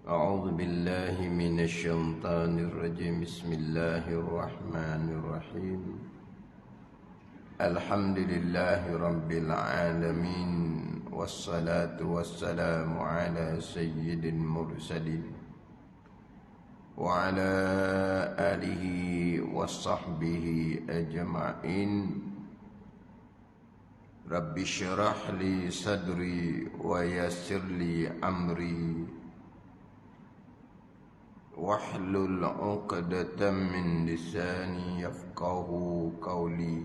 أعوذ بالله من الشيطان الرجيم. بسم الله الرحمن الرحيم. الحمد لله رب العالمين، والصلاة والسلام على سيد المرسلين وعلى آله وصحبه أجمعين. رب اشرح لي صدري ويسر لي أمري واحلل عقدة من لساني يفقه قولي.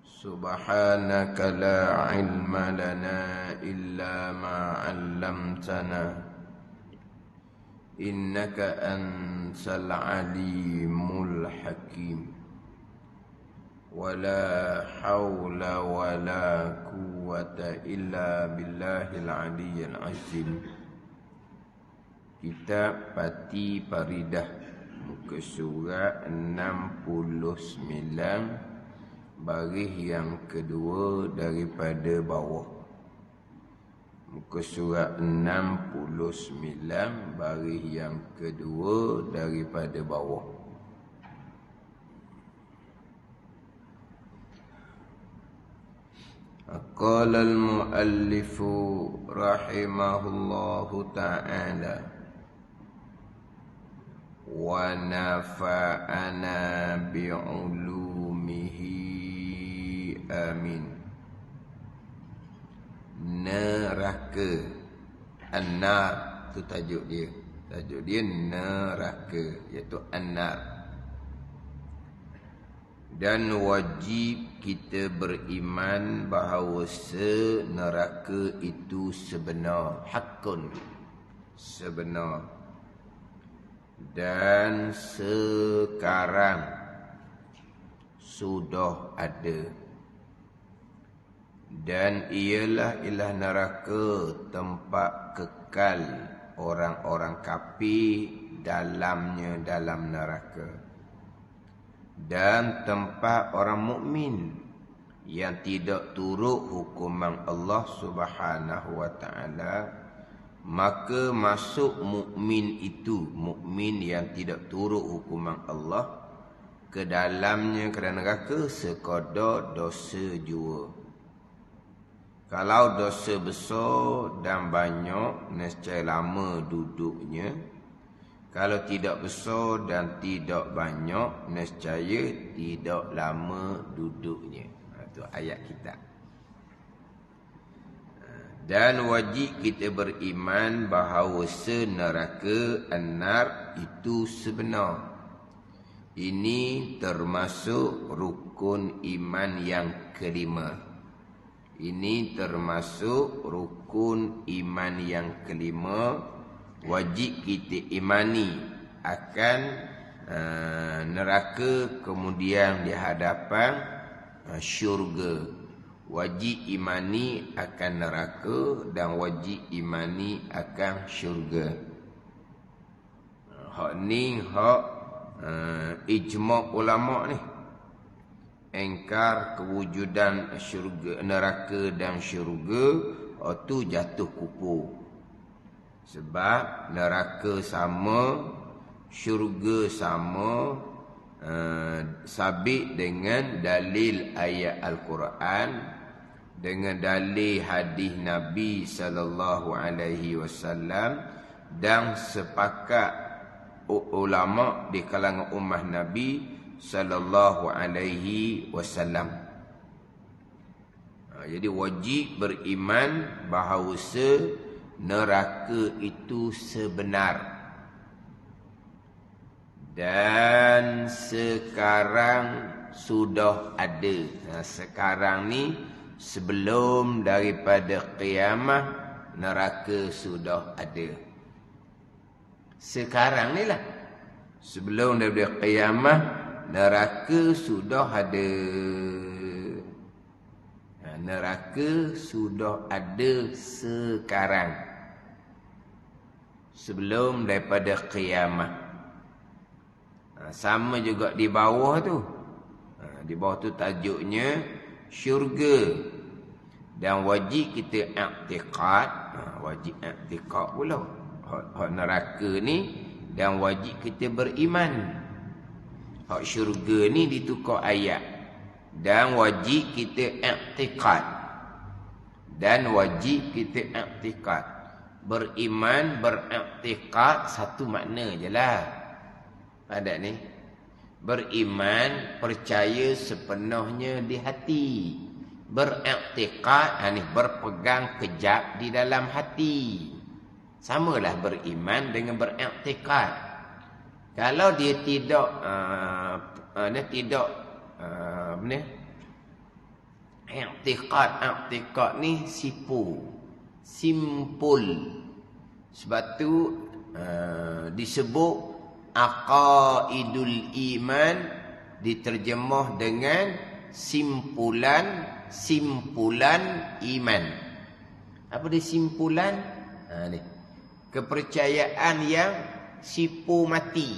سبحانك لا علم لنا إلا ما علمتنا إنك أنت العليم الحكيم. ولا حول ولا قوة إلا بالله العلي العظيم. Kitab Pati Paridah, muka surat 69, baris yang kedua daripada bawah. Muka surat 69, baris yang kedua daripada bawah. Qala al-muallifu rahimahullahu ta'ala wa nafa'ana bi'ulumihi amin. Neraka, an-nar, tu tajuk dia. Tajuk dia neraka, iaitu an-nar. Dan wajib kita beriman bahawa neraka itu sebenar, hakun, sebenar. Dan sekarang sudah ada. Dan ialah neraka tempat kekal orang-orang kafir dalamnya, dalam neraka. Dan tempat orang mukmin yang tidak turut hukuman Allah Subhanahu wa taala, maka masuk mukmin itu, mukmin yang tidak turut hukuman Allah, ke dalamnya, ke dalam neraka sekadar dosa jua. Kalau dosa besar dan banyak, nescaya lama duduknya. Kalau tidak besar dan tidak banyak, nescaya tidak lama duduknya. Itu ayat kita. Dan wajib kita beriman bahawa neraka an-nar itu sebenar. Ini termasuk rukun iman yang kelima. Ini termasuk rukun iman yang kelima. Wajib kita imani akan neraka, kemudian di hadapan syurga. Wajib imani akan neraka dan wajib imani akan syurga. Hak ni hak ijma' ulama' ni. Engkar kewujudan syurga, neraka dan syurga, itu jatuh kufur. Sebab neraka sama, syurga sama, sabit dengan dalil ayat Al-Quran, dengan dalil hadis Nabi sallallahu alaihi wasallam, dan sepakat ulama di kalangan ummah Nabi sallallahu alaihi wasallam. Jadi wajib beriman bahawa neraka itu sebenar. Dan sekarang sudah ada. Sekarang ni, sebelum daripada qiyamah, neraka sudah ada. Sekarang ni lah, sebelum daripada qiyamah, neraka sudah ada. Neraka sudah ada sekarang, sebelum daripada qiyamah. Sama juga di bawah tu. Di bawah tu tajuknya syurga. Dan wajib kita i'tiqad, wajib i'tiqad pula. Hak neraka ni dan wajib kita beriman. Hak syurga ni ditukar ayat. Dan wajib kita i'tiqad. Dan wajib kita i'tiqad. Beriman, beriktikad satu makna je lah. Ada ni. Beriman, percaya sepenuhnya di hati. Beriktikad, ni berpegang kejap di dalam hati. Samalah beriman dengan beriktikad. Kalau dia tidak i'tikad ni sipu. Simpul. Sebab tu disebut aqaidul iman diterjemah dengan simpulan iman. Apa dia simpulan? Ni. Kepercayaan yang sipu mati.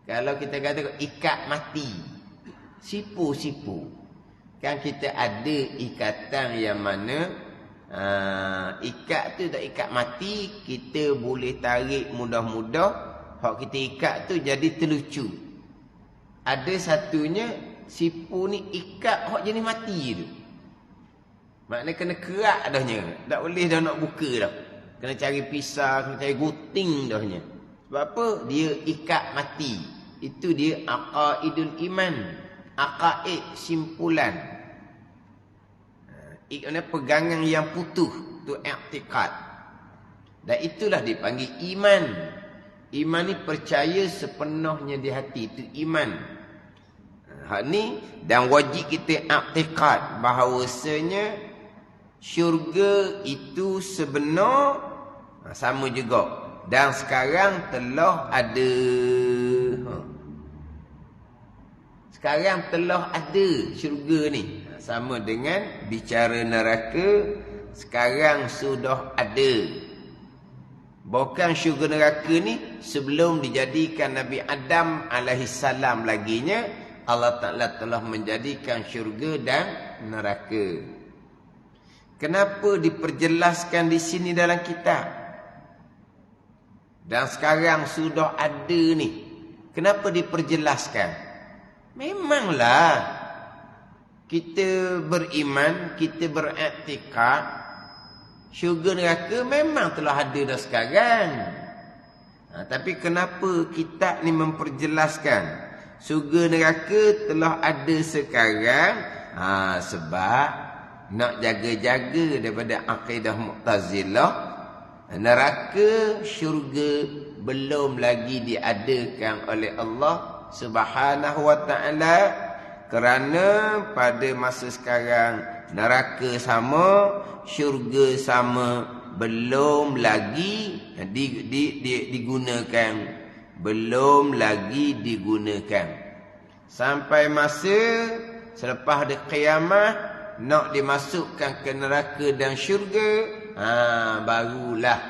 Kalau kita kata ikat mati. Sipu. Kan kita ada ikatan yang mana ikat tu tak ikat mati, kita boleh tarik mudah-mudah. Hak kita ikat tu jadi terlucu. Ada satunya sipu ni ikat hak jenis mati tu. Maknanya kena kerak dahnya. Tak boleh dah nak buka dah. Kena cari pisau, kena cari gunting dahnya. Sebab apa? Dia ikat mati. Itu dia aqaidul iman. Aqaid simpulan. Pegangan yang putus tu i'tikad. Dan itulah dipanggil iman. Iman ni percaya sepenuhnya di hati, itu iman. Hak ni dan wajib kita i'tikad bahawasanya syurga itu sebenar, sama juga. Dan sekarang telah ada. Sekarang telah ada syurga ni. Sama dengan bicara neraka, sekarang sudah ada. Bukan syurga neraka ni sebelum dijadikan Nabi Adam alaihissalam laginya, Allah Ta'ala telah menjadikan syurga dan neraka. Kenapa diperjelaskan di sini dalam kitab? Dan sekarang sudah ada ni. Kenapa diperjelaskan? Memanglah kita beriman, kita beriktikad, syurga neraka memang telah ada dah sekarang. Tapi kenapa kitab ni memperjelaskan syurga neraka telah ada sekarang? Sebab nak jaga-jaga daripada akidah Mu'tazilah, neraka, syurga belum lagi diadakan oleh Allah Subhanahu wa ta'ala. Kerana pada masa sekarang neraka sama, syurga sama, belum lagi digunakan. Belum lagi digunakan. Sampai masa selepas ada qiyamah, nak dimasukkan ke neraka dan syurga, barulah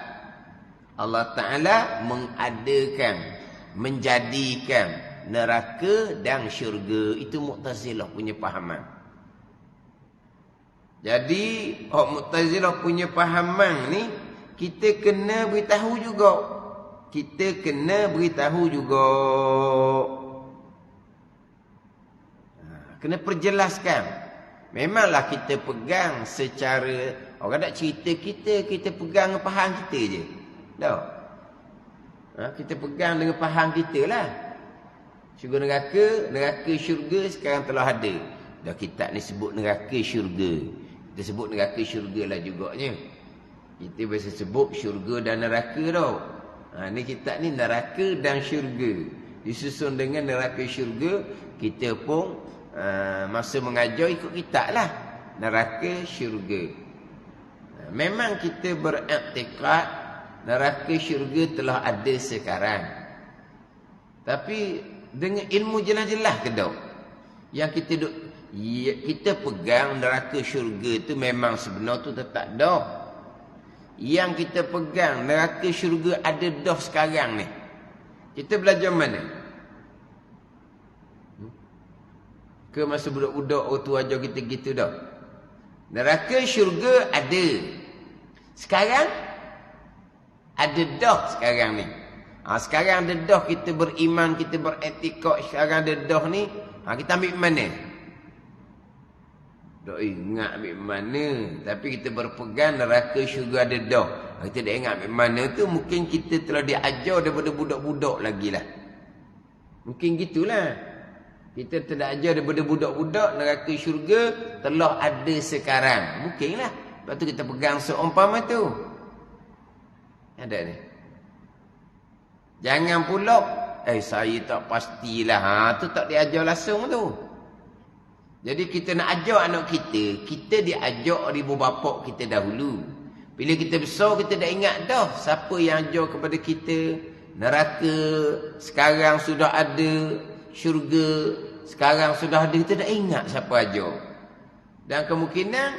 Allah Ta'ala mengadakan, menjadikan neraka dan syurga. Itu Mu'tazilah punya fahaman. Jadi Mu'tazilah punya fahaman ni kita kena beritahu juga. Kita kena beritahu juga. Kena perjelaskan. Memanglah kita pegang secara, orang tak cerita kita pegang faham kita je. Tak? Kita pegang dengan faham kita lah. Syurga neraka syurga sekarang telah ada. Dah kitab ni sebut neraka syurga. Kita sebut neraka syurga lah juganya. Kita biasa sebut syurga dan neraka tau. Ni kitab ni neraka dan syurga. Disusun dengan neraka syurga. Kita pun masa mengajar ikut kitab lah. Neraka syurga. Memang kita beriktikad neraka syurga telah ada sekarang. Tapi dengan ilmu jelas-jelas ke tak? Yang kita pegang neraka syurga tu memang sebenar tu tetap dah. Yang kita pegang neraka syurga ada dah sekarang ni. Kita belajar mana? Ke masa budak-budak tu ajar kita gitu dah. Neraka syurga ada. Sekarang Ada dah sekarang ni. Sekarang ada dah kita beriman, kita beretikad. Sekarang ada dah ni. Kita ambil mana? Tak ingat ambil mana. Tapi kita berpegang neraka syurga ada dah. Kita tak ingat ambil mana tu. Mungkin kita telah diajar daripada budak-budak lagi lah. Mungkin gitulah. Kita telah ajar daripada budak-budak. Neraka syurga telah ada sekarang. Mungkinlah. Lepas tu kita pegang seumpama tu. Ada ni. Jangan pula. Saya tak pastilah. Tu tak diajar langsung tu. Jadi kita nak ajar anak kita, kita diajar oleh ibu bapa kita dahulu. Bila kita besar, kita dah ingat dah siapa yang ajar kepada kita. Neraka sekarang sudah ada, syurga sekarang sudah ada, kita dah ingat siapa ajar. Dan kemungkinan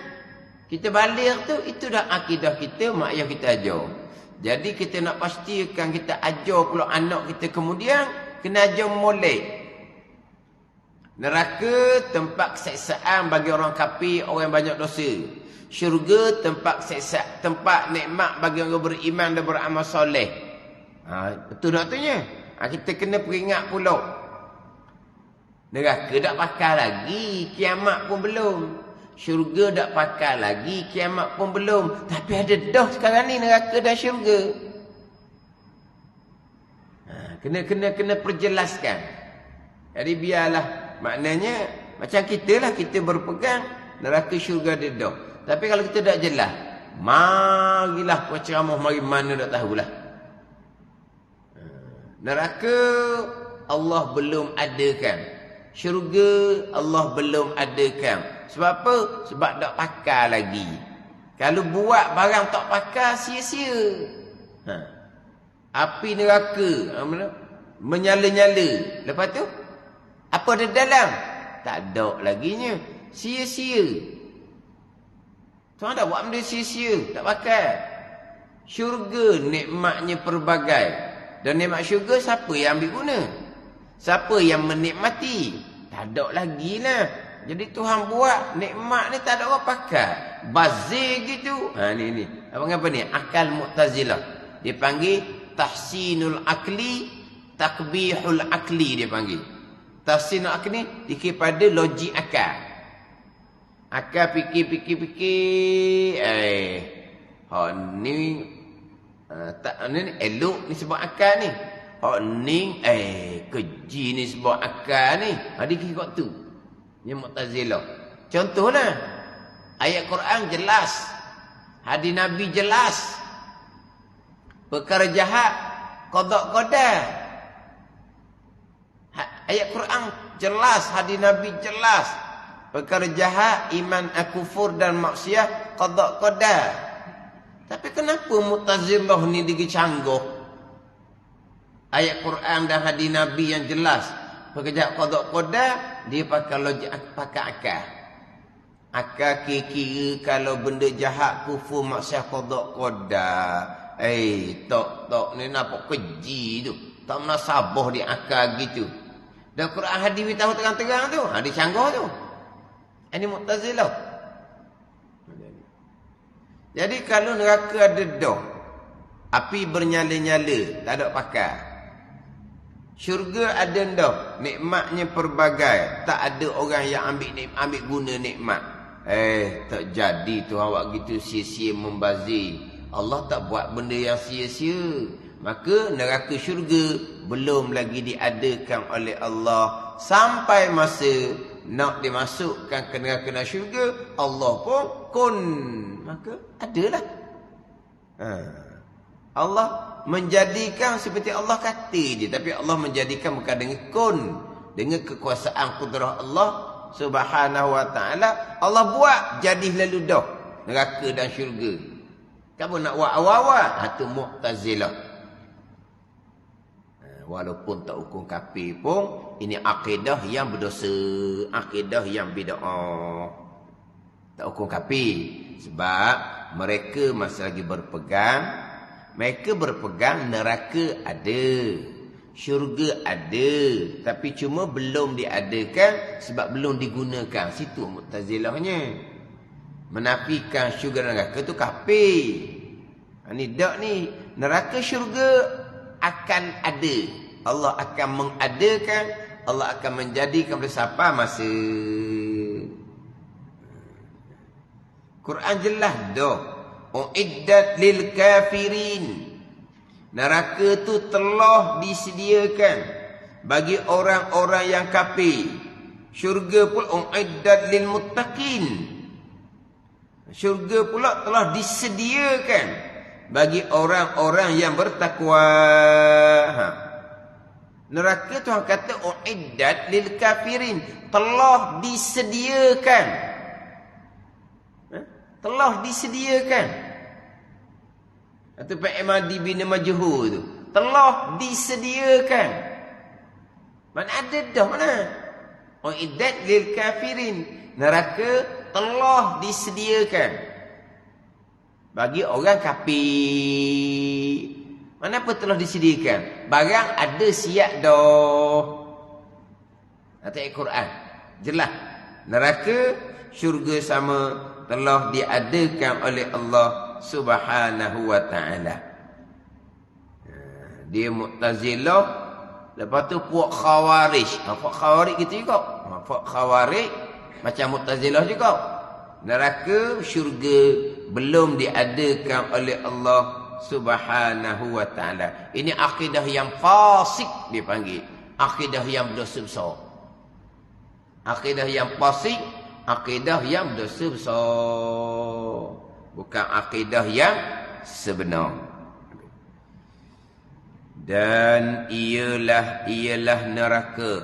kita balik tu, itu dah akidah kita, mak ayah kita ajar. Jadi kita nak pastikan kita ajar pula anak kita kemudian, kena ajar molek. Neraka tempat keseksaan bagi orang kafir, orang yang banyak dosa. Syurga tempat keseksaan, tempat nikmat bagi orang beriman dan beramal soleh. Betul tak tanya? Kita kena peringat pula. Neraka tak pakai lagi, kiamat pun belum. Syurga tak pakai lagi, kiamat pun belum. Tapi ada dah sekarang ni neraka dan syurga. Kena perjelaskan. Jadi biarlah. Maknanya, macam kita lah, kita berpegang, neraka syurga dia dah. Tapi kalau kita tak jelas, marilah penceramah mari mana tak tahulah. Neraka, Allah belum adakan. Syurga, Allah belum adakan. Sebab apa? Sebab tak pakai lagi. Kalau buat barang tak pakai, sia-sia. Api neraka, menyala-nyala. Lepas tu, apa ada dalam? Tak ada laginya. Sia-sia. Tuan tak buat benda sia-sia. Tak pakai. Syurga nikmatnya pelbagai. Dan nikmat syurga siapa yang ambil guna? Siapa yang menikmati? Tak ada lagi lah. Jadi Tuhan buat nikmat ni tak ada orang pakai. Bazir gitu. Ni. Apa ni? Akal Mu'tazilah. Dia panggil tahsinul akli, takbihul akli dia panggil. Tafsir nak ni dikira pada logik akal. Akal fikir. Ni elok ni sebab akal ni. Ni keji ni sebab akal ni. Dikira tu. Yang Mu'tazilah. Contohlah. Ayat Quran jelas. Hadis Nabi jelas. Perkara jahat qada qadar. Ayat Quran jelas, hadis Nabi jelas. Perkara jahat, iman, kufur dan maksiat, qada qadar. Tapi kenapa Mu'tazilah ni digecangguh? Ayat Quran dan hadis Nabi yang jelas. Perkara jahat, qada qadar, dia pakai logik, pakai akal. Akal kira kalau benda jahat, kufur, maksiat, qada qadar. Tak ni nampak keji tu. Tak menasabah di akal gitu. Dan Quran hadis tahu terang-terang tu. Dia canggah tu. Ini Mu'tazilah. Jadi kalau neraka ada dah. Api bernyala-nyala. Tak ada pakai. Syurga ada dah. Nikmatnya pelbagai. Tak ada orang yang ambil guna nikmat. Tak jadi Tuhan buat gitu sia-sia membazir. Allah tak buat benda yang sia-sia. Maka neraka syurga belum lagi diadakan oleh Allah. Sampai masa nak dimasukkan ke neraka syurga, Allah pun kun. Maka adalah. Allah menjadikan seperti Allah kata dia. Tapi Allah menjadikan bukan dengan kun. Dengan kekuasaan kudrah Allah subhanahu wa ta'ala. Allah buat jadi lalu dah. Neraka dan syurga. Kamu nak buat awal-awal? Itu Mu'tazilah. Walaupun tak hukum kafir pun, ini akidah yang berdosa, akidah yang bid'ah. Tak hukum kafir. Sebab mereka masih lagi berpegang, mereka berpegang neraka ada, syurga ada, tapi cuma belum diadakan sebab belum digunakan. Situ Mu'tazilahnya. Menafikan syurga dan neraka tu kafir. Ni tak ni. neraka syurga akan ada. Allah akan mengadakan, Allah akan menjadikan pada siapa masa. Quran jelas dah. Uiddat lil kafirin. Neraka tu telah disediakan bagi orang-orang yang kafir. Syurga pun uiddat lil muttaqin. Syurga pula telah disediakan bagi orang-orang yang bertakwa. Neraka Tuhan kata uiddat lil kafirin, telah disediakan. Telah disediakan. Atau Pak Madi bin Majhul tu, telah disediakan. Mana ada dah mana? Uiddat lil kafirin, neraka telah disediakan bagi orang kafir. Mana apa telah disediakan? Barang ada siap dah. Ayat Quran jelas. Neraka, syurga sama, telah diadakan oleh Allah Subhanahu wa ta'ala. Dia Mu'tazilah, lepas tu puak Khawarij. Puak Khawarij gitu juga. Puak Khawarij macam Mu'tazilah juga. Neraka, syurga belum diadakan oleh Allah Subhanahu wa ta'ala. Ini akidah yang fasik dipanggil. Akidah yang berdosa besar. Akidah yang fasik, akidah yang berdosa besar. Bukan akidah yang sebenar. Dan ialah neraka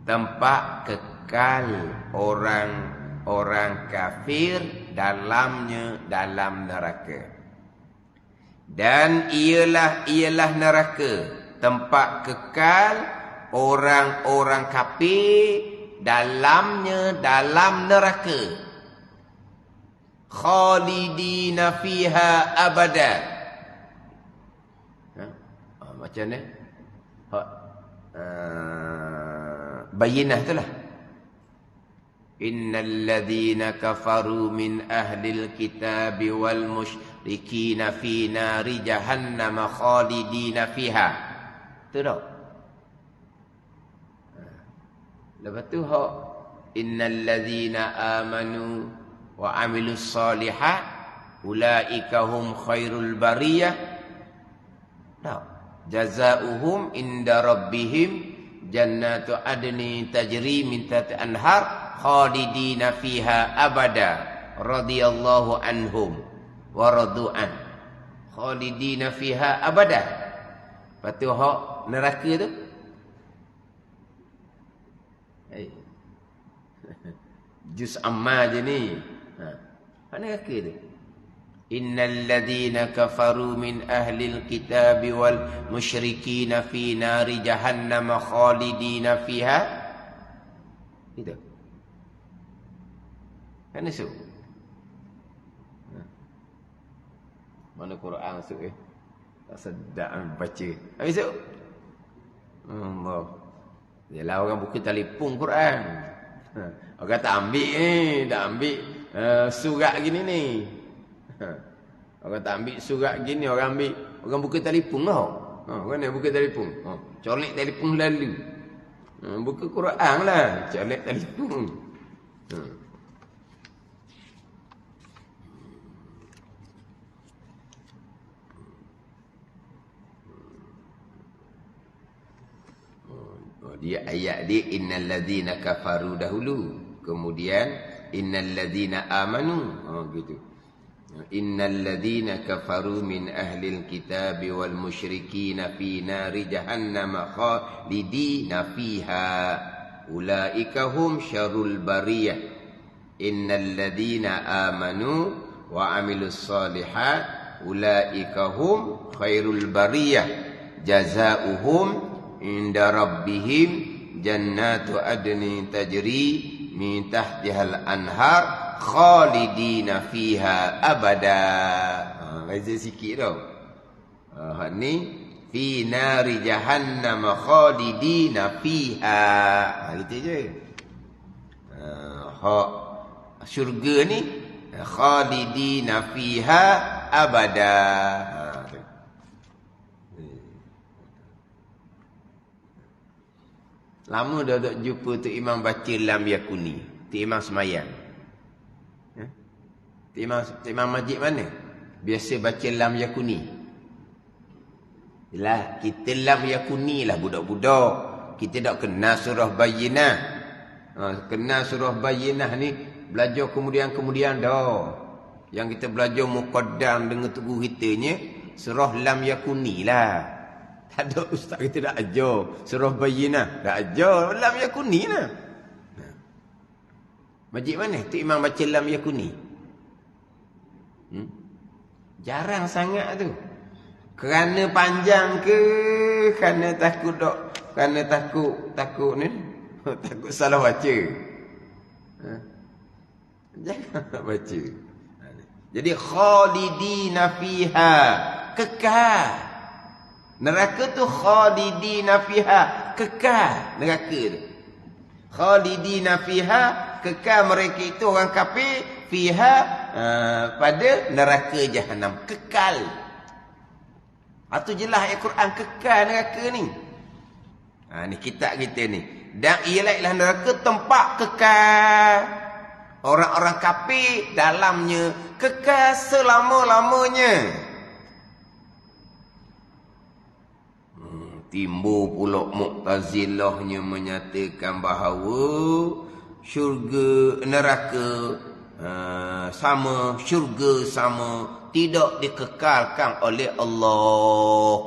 tempat kekal orang kafir dalamnya, dalam neraka. Dan ialah neraka tempat kekal orang-orang kafir dalamnya, dalam neraka. Khalidina fiha abada. Macam ni? Bayinah itulah. Innal ladzina kafaru min ahlil kitabi wal musyrikina fi nari jahannam khalidina fiha. Itu dah. Lepas tu innal ladzina amanu wa amilus solihat ulaika hum khairul bariyah. Dah. Jazaohum inda rabbihim jannatu adni tajri min tahtiha anhar khalidina fiha abada radhiyallahu anhum wa radu'an. Khalidina fiha abada. Lepas tu neraka tu juz amma je ni. Mana neraka tu? Innal ladzina kafaru min ahlil kitabi wal musyrikina fi nari jahannam khalidina fiha. Itu. Kan itu. Mana Quran masuk tak sedap baca. Habis tu. Allah. Yalah orang buku telefon Quran. Orang tak ambil tak ambil surat gini ni. Orang tak ambil surat gini, orang ambil, orang buka telefon lah. Orang nak buka telefon. Colek telefon lalu. Buka Quran lah, colek telefon. Dia ayat dia innal ladzina kafaru dahulu, kemudian innal ladzina amanu. Gitu. Innal ladzina kafaru min ahlil kitabi wal musyrikina fi nari jahannam khalidina fiha ulaika hum syarrul bariyah. Innal ladzina amanu wa amilus solihat ulaika hum khairul bariyah jazaohum inda rabbihim jannatu adni tajri min tahtihal anhar khalidina fiha abada. Beza sikit tau. Ni fi nari jahannam khalidina fiha. Gitu je. Syurga ni khalidina fiha abada. Lama dah tak jumpa tu imam baca lam yakuni. Tu imam semayang. Tu imam masjid mana? Biasa baca lam yakuni. Yalah, kita lam yakuni lah budak-budak. Kita tak kenal surah Bayyinah. Kenal surah Bayyinah ni belajar kemudian dah. Yang kita belajar muqaddam dengan tubuh kitanya surah lam yakuni lah. Tak ada ustaz kita dah ajar surah Bayyinah, dah ajar lam yakuni lah. Masjid mana tu imam baca lam yakuni? Jarang sangat tu. Kerana panjang ke kerana takut ni takut salah baca. Jangan baca. Jadi khalidina fiha, kekal. Neraka tu khalidina fiha, kekal neraka tu. Khalidina fiha, kekal mereka itu orang kafir, fiha pada neraka jahanam, kekal. Itu jelas ayat Quran, kekal neraka ni. Ni kitab kita ni. Dan ialah neraka tempat kekal. Orang-orang kafir dalamnya kekal selama-lamanya. Timbul pula Mu'tazilahnya menyatakan bahawa syurga neraka sama, syurga sama, tidak dikekalkan oleh Allah.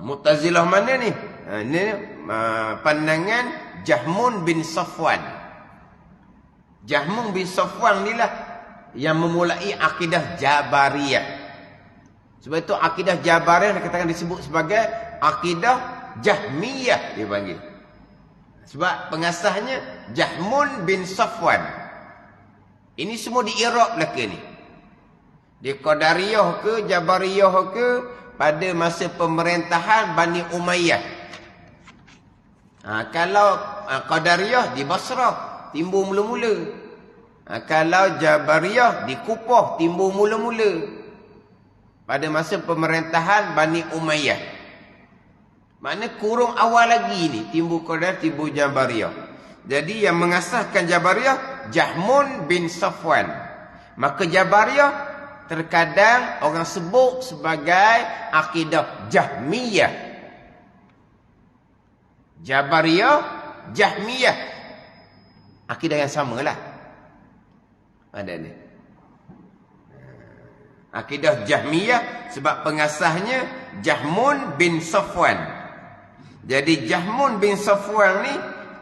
Mu'tazilah mana ni? Ini pandangan Jahmun bin Safwan. Jahmun bin Safwan ni lah yang memulai akidah Jabariyah. Sebab itu akidah Jabariyah dikatakan disebut sebagai akidah Jahmiyah dia panggil. Sebab pengasasnya Jahmun bin Safwan. Ini semua di Iraq belaka ni. Di Qadariyah ke Jabariyah ke pada masa pemerintahan Bani Umayyah. Kalau Qadariyah di Basrah timbul mula-mula. Kalau Jabariyah di Kufah timbul mula-mula. Pada masa pemerintahan Bani Umayyah. Makna kurung awal lagi ni. Timbul Qadariyah, timbul Jabariyah. Jadi yang mengasaskan Jabariyah, Jahmun bin Safwan. Maka Jabariyah terkadang orang sebut sebagai akidah Jahmiyah. Jabariyah, Jahmiyah. Akidah yang samalah. Ada ni. Akidah Jahmiyah sebab pengasasnya Jahmun bin Safwan. Jadi Jahmun bin Safwan ni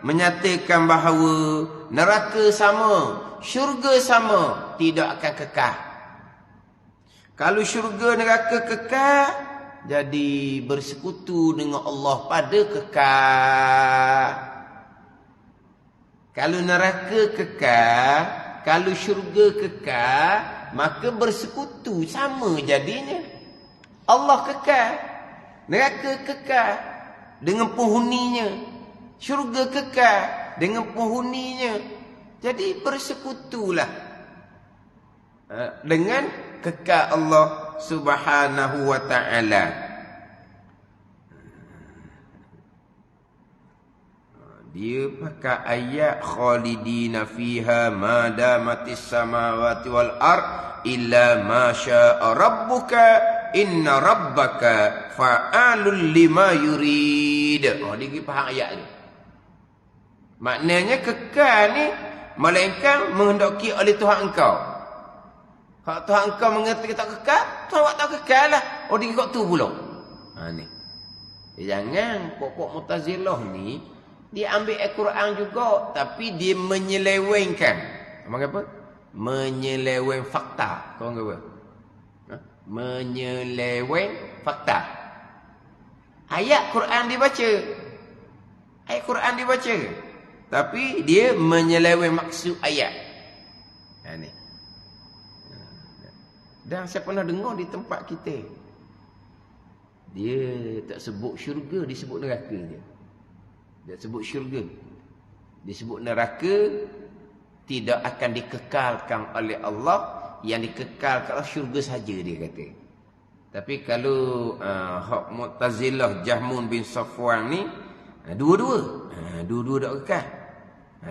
menyatakan bahawa neraka sama, syurga sama, tidak akan kekal. Kalau syurga neraka kekal, jadi bersekutu dengan Allah pada kekal. Kalau neraka kekal, kalau syurga kekal, maka bersekutu sama jadinya. Allah kekal, neraka kekal dengan penghuninya, syurga kekal dengan penghuninya. Jadi bersekutulah dengan kekal Allah Subhanahu wa ta'ala. Dia pakai ayat khalidina fiha ma damatis samawati wal ard illa ma syaa rabbuka inna rabbaka fa'alul lima yurid. Dia pergi faham ayat ni. Maknanya kekal ni melainkan menghendaki oleh Tuhan engkau. Kalau Tuhan engkau mengatakan tak kekal, Tuhan buat tak kekal lah. Dia ikut tu pula. Ni. Jangan pokok Mu'tazilah ni dia ambil Al-Quran juga, tapi dia menyelewengkan. Apa? Menyeleweng fakta. Kau apa? Menyeleweng fakta. Ayat Quran dibaca. Ayat Quran dibaca. Tapi dia menyeleweng maksud ayat. Ni. Dan saya pernah dengar di tempat kita. Dia tak sebut syurga, dia sebut neraka je. Dia sebut syurga, dia sebut neraka tidak akan dikekalkan oleh Allah yang dikekal kalau syurga saja dia kata. Tapi kalau hak Mu'tazilah Jahmun bin Safwan ni dua-dua. Dua-dua tak kekal.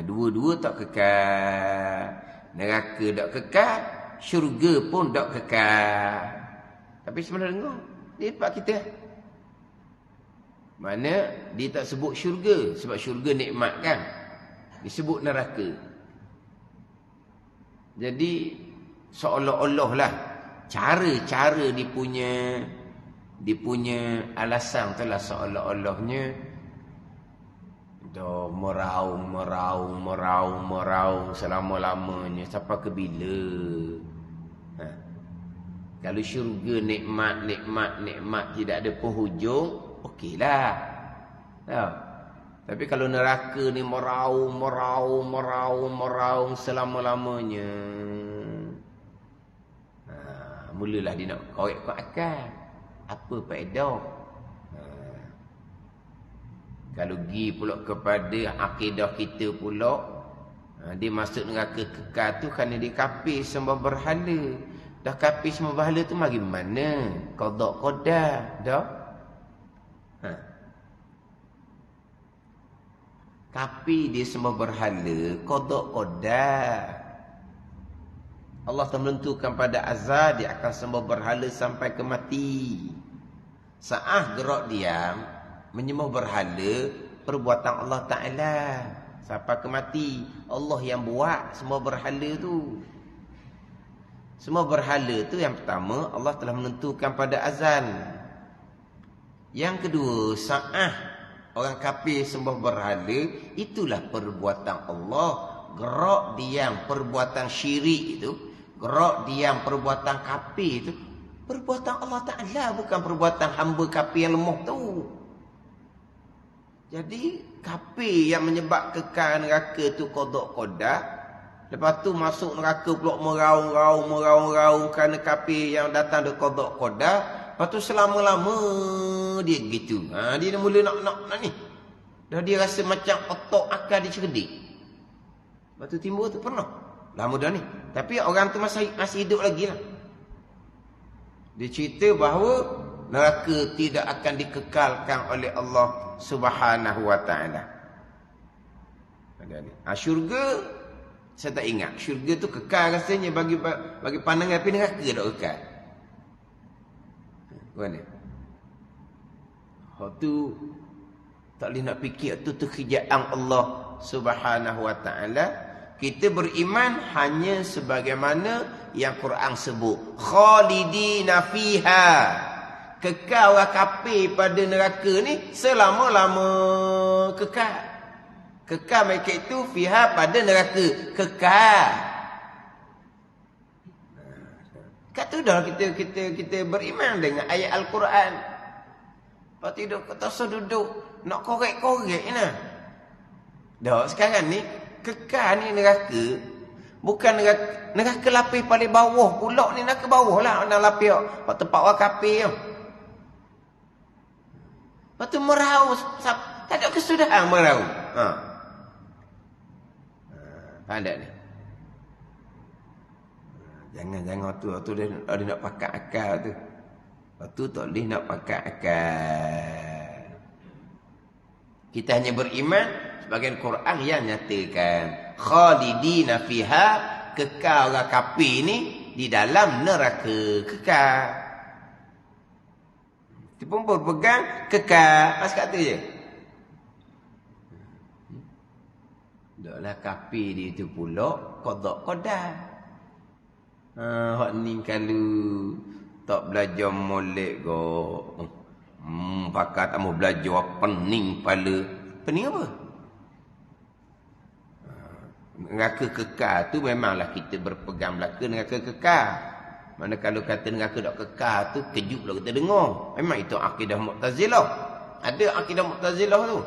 Dua-dua tak kekal. Neraka tak kekal, syurga pun tak kekal. Tapi sebenarnya dia tempat kita. Mana dia tak sebut syurga sebab syurga nikmat kan. Disebut neraka. Jadi seolah-olah lah cara dia punya alasan tu lah seolah-olahnya dah meraung selama-lamanya sampai ke bila. Kalau syurga nikmat tidak ada penghujung, okeylah. Tapi kalau neraka ni meraung selama-lamanya, mulalah dia nak korek akal. Apa faedah? Kalau pergi pula kepada akidah kita pula, dia masuk neraka kekal tu kerana dia kafir sembah berhala. Dah kafir sembah berhala tu mari mana? Qada qadar dah. Kafir dia sembah berhala, qada qadar. Allah telah menentukan pada azal dia akan sembah berhala sampai ke mati. Saat gerak diam menyembah berhala, perbuatan Allah Ta'ala sampai ke mati. Allah yang buat semua berhala tu. Semua berhala tu yang pertama Allah telah menentukan pada azal. Yang kedua, saat orang kafir sembah berhala, itulah perbuatan Allah. Gerak diam perbuatan syirik itu, gerak diam perbuatan kafir itu, perbuatan Allah Ta'ala, bukan perbuatan hamba kafir yang lemah tu. Jadi kafir yang menyebab kekal neraka tu qada qadar. Lepas tu masuk neraka pula meraung kerana kafir yang datang dari qada qadar. Lepas tu selama-lama dia gitu. Dia mula nak ni. Dah dia rasa macam otak akal dia cerdik. Lepas tu timbul tu pernah. Lama dah ni. Tapi orang tu masih hidup lagi lah. Dia cerita bahawa neraka tidak akan dikekalkan oleh Allah Subhanahu wa ta'ala. Syurga saya tak ingat. Syurga tu kekal rasanya bagi pandangan, tapi neraka tak kekal. Mana? Hak tu tak boleh nak fikir tu kerjaan Allah Subhanahu wa ta'ala. Kita beriman hanya sebagaimana yang Quran sebut, khalidina fiha. Kekal orang kafir pada neraka ni selama-lama kekal. Kekal mereka itu fiha pada neraka kekal. Kat tu dah kita beriman dengan ayat Al-Quran. Lepas tu duduk nak korek-korek nah. Dah sekarang ni kekal ni neraka, bukan neraka lapis paling bawah pula ni, neraka bawah lah nak lapis kat tempat orang kafir. Lepas tu merau, tak ada kesudahan merau. Faham tak ni? Jangan tu dia nak pakai akal tu. Lepas tu tak boleh nak pakai akal. Kita hanya beriman sebagian Quran yang nyatakan khalidina fiha, kekal orang kafir ni di dalam neraka kekal. Dia pun berpegang kekal. Mas kata je. Taklah kafir dia tu pula qada qadar. Hak ni kalau tak belajar molek go. Pakat tak mau belajar pening kepala. Pening apa? Neraka kekal tu memanglah kita berpegang belaka neraka kekal. Mana kalau kata neraka tak kekal tu kejutlah kita dengar. Memang itu akidah Mu'tazilah. Ada akidah Mu'tazilah tu.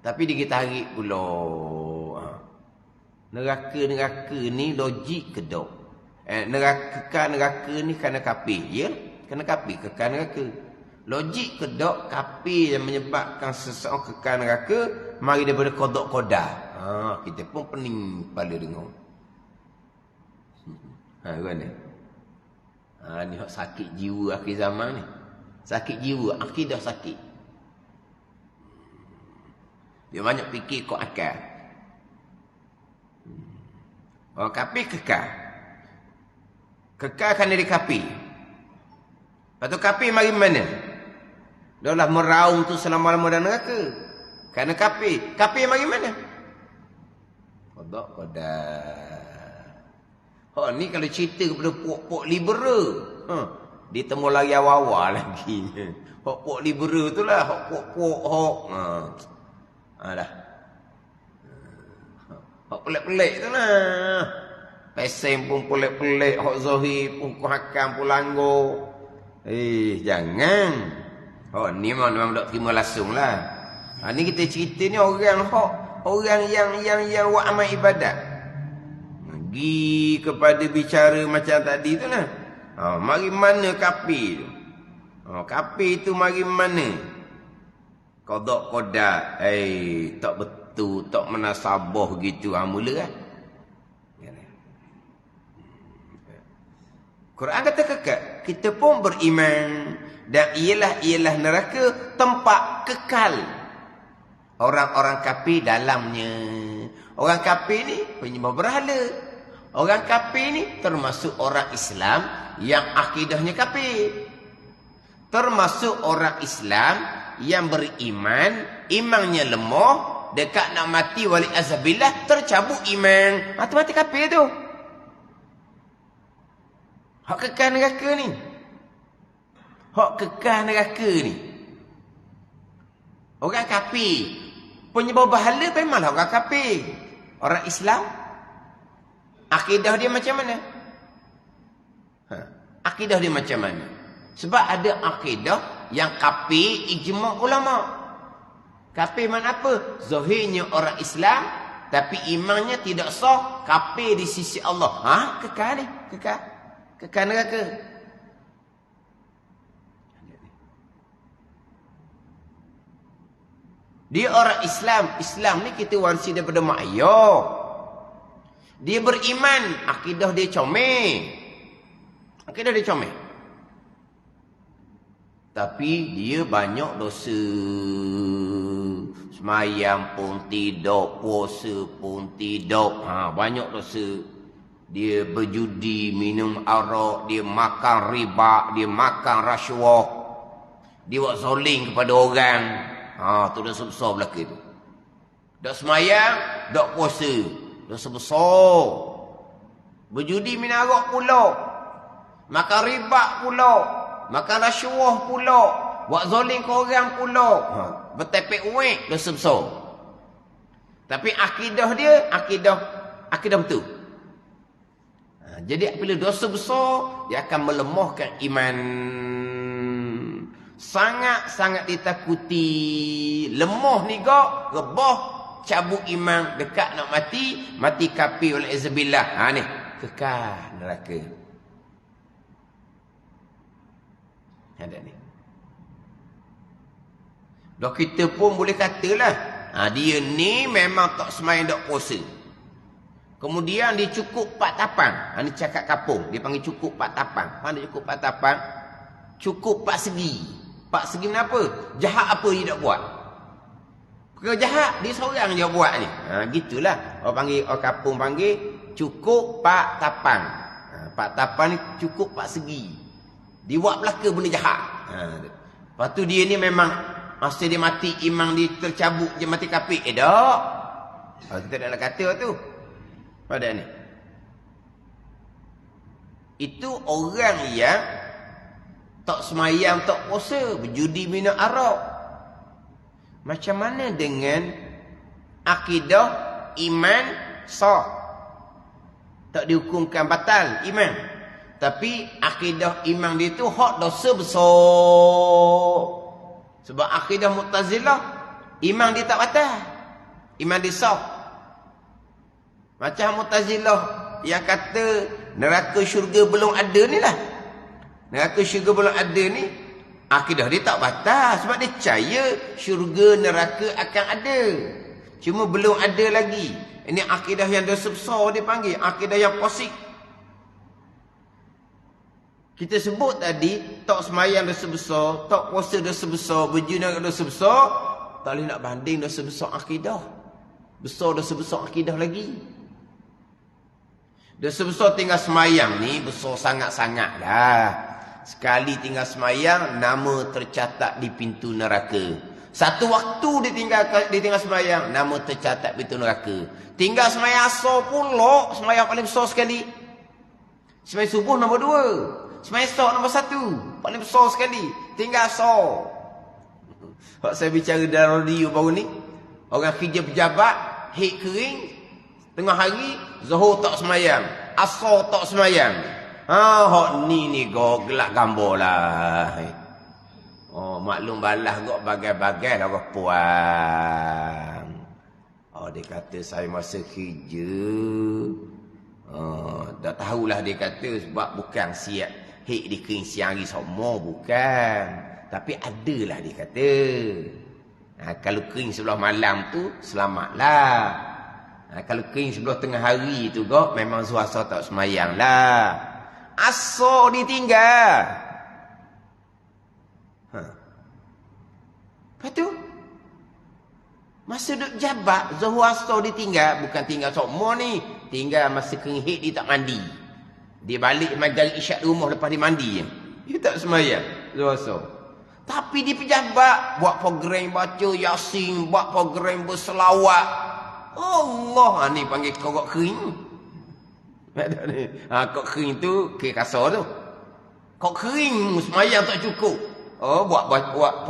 Tapi dia tarik pula. Neraka ni logik ke tak? Neraka ni kerana kafir. Ya? Kerana kafir kekal neraka. Logik ke tak kafir yang menyebabkan seseorang kekal neraka mari daripada qada qadar. Kita pun pening kepala dengar. Kan ni. Ni hak sakit jiwa akhir zaman ni. Sakit jiwa, akidah sakit. Dia banyak fikir kok akal. Orang kafir kekal. Kekal kan dari kafir. Lepas tu kafir mari mana? Dia lah meraung tu selama-lama dalam neraka. Kerana kafir. Kafir mari mana? Kodak. Ni kalau cerita kepada pok-pok liberal. Dia temu lagi awal-awal lagi. Pok-pok liberal tu lah. Pok-pok. Dah. Hak pelik-pelik tu lah. Pesen pun pelik-pelik. Hak zahir pun kuhakam pun langgur. Jangan. Ni memang tak terima langsung lah. Ni kita cerita ni orang yang buat amal ibadat. Pergi kepada bicara macam tadi tu lah. Mari mana kafir tu? Kafir tu mari mana? Kodak-kodak. Tak betul, tak menasabah gitu. Mula kan? Quran kata kekal. Kita pun beriman. Dan ialah neraka tempat kekal. Orang-orang kafir dalamnya. Orang kafir ni penyembah berhala. Orang kafir ni termasuk orang Islam yang akidahnya kafir. Termasuk orang Islam yang beriman, imannya lemah, dekat nak mati wali azabillah, tercabut iman. Mati kafir tu. Hak kekal neraka ni. Hak kekal neraka ni. Orang kafir penyembah berhala memanglah orang kafir. Orang Islam akidah dia macam mana? Akidah dia macam mana? Sebab ada akidah yang kafir ijma' ulama. Kafir mana apa? Zahirnya orang Islam tapi imannya tidak sah, kafir di sisi Allah. Kekal ni, kekal. Kekal neraka. Dia orang Islam. Islam ni kita warisi daripada mak ayah. Dia beriman. Akidah dia comel. Akidah dia comel. Tapi dia banyak dosa. Semayang pun tidak. Puasa pun tidak. Banyak dosa. Dia berjudi, minum arak. Dia makan riba. Dia makan rasuah. Dia buat zoling kepada orang. Tu dosa besar belaka tu. Dak semayang, dak puasa. Dosa besar. Berjudi minum arak pula. Makan riba pula. Makan rasuah pula. Buat zalim ke orang pula. Bertepek uik, dosa besar. Tapi akidah dia, akidah betul. Jadi bila dosa besar, dia akan melemahkan iman. Sangat-sangat ditakuti. Lemah ni kok, rebah, cabut iman, dekat nak mati, mati kafir oleh izabillah. Ni, kekal neraka. Ada ni. Dah kita pun boleh katalah, dia ni memang tak semayang tak puasa. Kemudian dia cukup 4 tapang. Ni cakap kapung, dia panggil cukup 4 tapang. Mana cukup 4 tapang? Cukup 4 segi. 4 segi kenapa? Jahat apa dia tak buat? Perkara jahat dia seorang je buat ni. Gitulah. Orang kapung panggil cukup 4 tapang. 4 tapang ni cukup 4 segi. Dia buat belaka benda jahat. Lepas tu dia ni memang masa dia mati iman dia tercabut je mati kafir. Tak. Kita tak nak kata tu. Pada ni. Itu orang yang tak semayang, tak puasa, berjudi minum arak. Macam mana dengan akidah iman sah? Tak dihukumkan batal iman. Tapi akidah iman dia tu hak dosa besar. Sebab akidah Mu'tazilah iman dia tak batal. Iman dia sah. Macam Mu'tazilah yang kata neraka syurga belum ada ni lah. Neraka syurga belum ada ni, akidah dia tak batal. Sebab dia percaya syurga neraka akan ada. Cuma belum ada lagi. Ini akidah yang dosa besar dia panggil. Akidah yang posik. Kita sebut tadi, tak semayang dosa besar, tak puasa dosa besar, berzina dosa besar, tak boleh nak banding dosa besar akidah. Besar dosa besar akidah lagi. Dosa besar tinggal semayang ni, besar sangat-sangat dah. Sekali tinggal semayang, nama tercatat di pintu neraka. Satu waktu dia tinggal semayang, nama tercatat pintu neraka. Tinggal semayang asar pula, semayang paling besar sekali. Semayang subuh nombor 2. Semayang esok nombor 1. Paling besar sekali. Tinggal asar. Kalau saya bicara dalam radio baru ni, orang kerja pejabat, hik kering, tengah hari, zuhur tak semayang, asar tak semayang. Hak ni gelak gambar lah. Oh, maklum balas kok bagai-bagai dah kau puang. Oh, dia kata saya masa kerja. Dah tahulah dia kata sebab bukan siap hik di kering siang hari semua, bukan. Tapi adalah dia kata. Kalau kering sebelah malam tu, selamatlah. Kalau kering sebelah tengah hari tu kok, memang suasa tak semayang lah. Asar ditinggal. Lepas tu, masa duduk jabat, zuhur asar ditinggal. Bukan tinggal semua ni. Tinggal masa kering hik dia tak mandi. Dia balik majlis isyak rumah lepas dia mandi. Dia tak semayang zuhur asar. Tapi di pejabat, buat program baca Yasin, buat program berselawat. Allah, ni panggil korok kering. Kok kering tu, ke kasar tu. Kok kering, semayang tak cukup. Oh, buat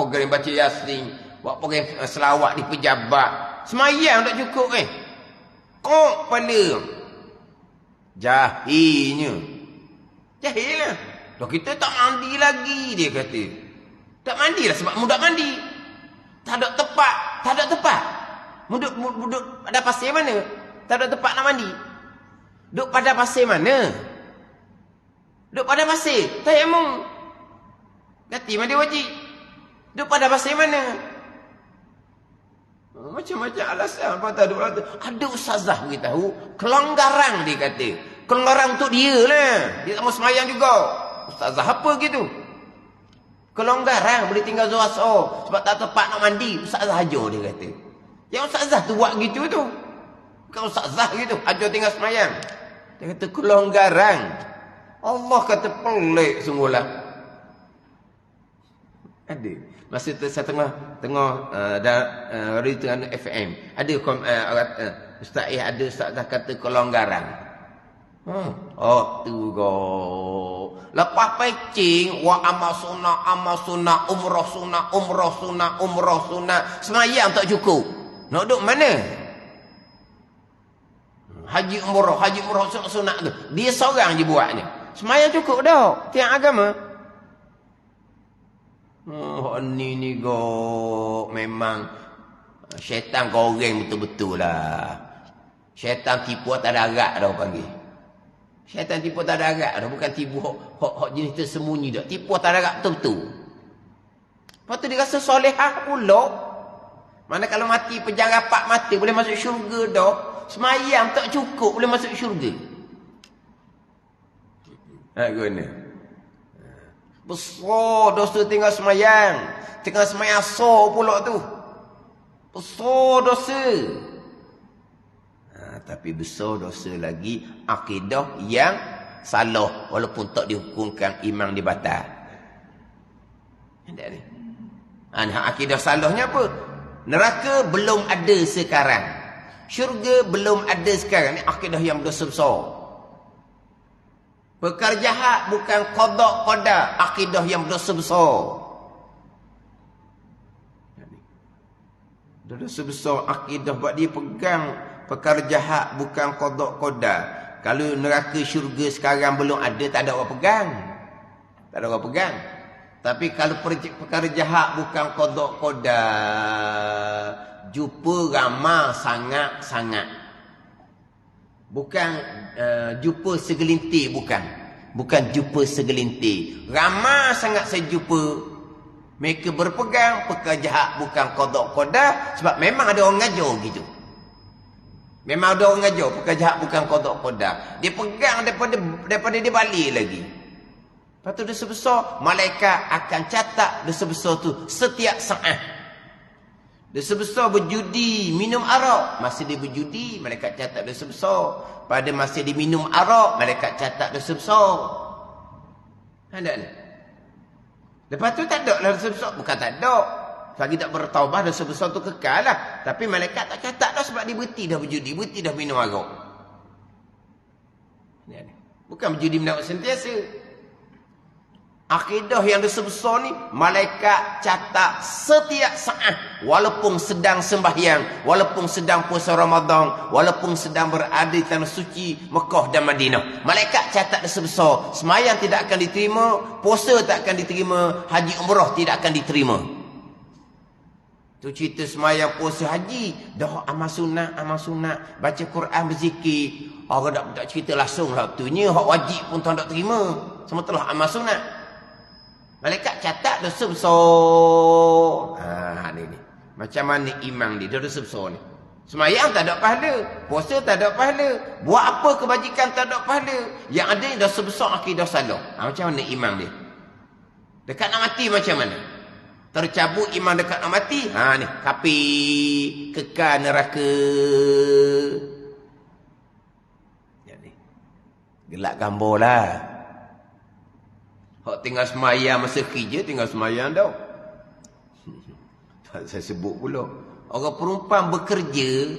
program baca Yasin, buat program selawat di pejabat. Semayang tak cukup Kok kepala. Jahilnya. Jahil lah. Dah kita tak mandi lagi, dia kata. Tak mandi lah sebab mudah mandi. Tak ada tempat. Tak ada tempat. Duduk pada pasir mana? Tak ada tempat nak mandi. Duduk pada pasir mana? Duduk pada pasir. Tayamum. Ganti mandi wajib. Duduk pada pasir mana? Macam-macam alasan. Ada ustazah beritahu. Kelonggaran dia kata. Kelonggaran untuk dia lah. Dia tak mau semayang juga. Ustazah apa gitu? Kelonggaran boleh tinggal zuhur asar. Sebab tak tempat nak mandi. Ustazah ajar dia kata. Yang ustazah tu buat gitu tu. Bukan ustazah gitu. Ajar tinggal semayang. Dia kata kelonggaran. Allah kata pelik sungguhlah. Ada. Masa tu saya tengah radio tengah FM. Ada Ustaz ada ustazah kata kelonggaran. Tu go. Lepas pecing wa amal sunnah, umrah sunnah. Semayang tak cukup. Nak duduk mana? Haji umrah sunnah tu. Dia seorang je buatnya. Semayang cukup dah. Tiang agama. Ni go. Memang syaitan goreng betul-betul lah. Syaitan tipu tak ada arak dah panggil. Syaitan tipu tak ada arak dah. Bukan tipu hak jenis tersembunyi dah. Tipu tak ada arak betul-betul. Lepas tu dia rasa solehah pula. Mana kalau mati pejang rapat mati boleh masuk syurga dah. Semayang tak cukup boleh masuk syurga. Guna. Besar dosa tinggal semayang. Tinggal semayang asar pula tu. Besar dosa. Tapi besar dosa lagi akidah yang salah. Walaupun tak dihukumkan imam di batal. Akidah salahnya apa? Neraka belum ada sekarang. Syurga belum ada sekarang. Ini akidah yang berdosa besar. Perkara jahat bukan qada qada, akidah yang berdosa besar. Dosa besar akidah buat dia pegang perkara jahat bukan qada qada. Kalau neraka syurga sekarang belum ada, tak ada orang pegang. Tak ada orang pegang. Tapi kalau perkara jahat bukan qada qada, jumpa ramai sangat-sangat. Bukan jumpa segelintir, bukan jumpa segelintir. Ramai sangat saya jumpa. Mereka berpegang perkara jahat bukan qada qada sebab memang ada orang ngajar gitu. Memang ada orang ngajar perkara jahat bukan qada qada. Dia pegang daripada dia balik lagi. Lepas tu dosa besar, malaikat akan catat dosa besar tu setiap saat. Dosa besar berjudi, minum arak. Masa dia berjudi, malaikat catat dosa besar. Pada masa dia minum arak, malaikat catat dosa besar. Ada ni. Lepas tu tak ada lah dosa besar. Bukan tak ada. Selagi tak bertaubat, dosa besar tu kekal lah. Tapi malaikat tak catat dah sebab dia berhenti dah berjudi. Berhenti dah minum arak. Bukan berjudi minum arak sentiasa. Akidah yang dosa besar ni, malaikat catat setiap saat. Walaupun sedang sembahyang, walaupun sedang puasa Ramadan, walaupun sedang berada di tanah suci Mekah dan Madinah. Malaikat catat dosa besar. Sembahyang tidak akan diterima, puasa tak akan diterima, haji umrah tidak akan diterima. Tu cerita sembahyang, puasa, haji. Dah amal sunat, baca Quran, berzikir. Orang tak cerita langsung lah. Waktunya, hak wajib pun tak terima. Semua telah amal sunat. Malaikat catat dosa besar. Ni. Macam mana iman dia dosa besar ni. Semayang tak ada pahala. Puasa tak ada pahala. Buat apa kebajikan tak ada pahala. Yang ada dosa besar, akidah salah. Macam mana iman dia? Dekat nak mati macam mana? Tercabut iman dekat nak mati. Ni. Kafir. Kekal neraka. Jadi. Gelak gambar lah. Hak tinggal semayang masa kerja, tinggal semayang tau. Saya sebut pula. Orang perempuan bekerja,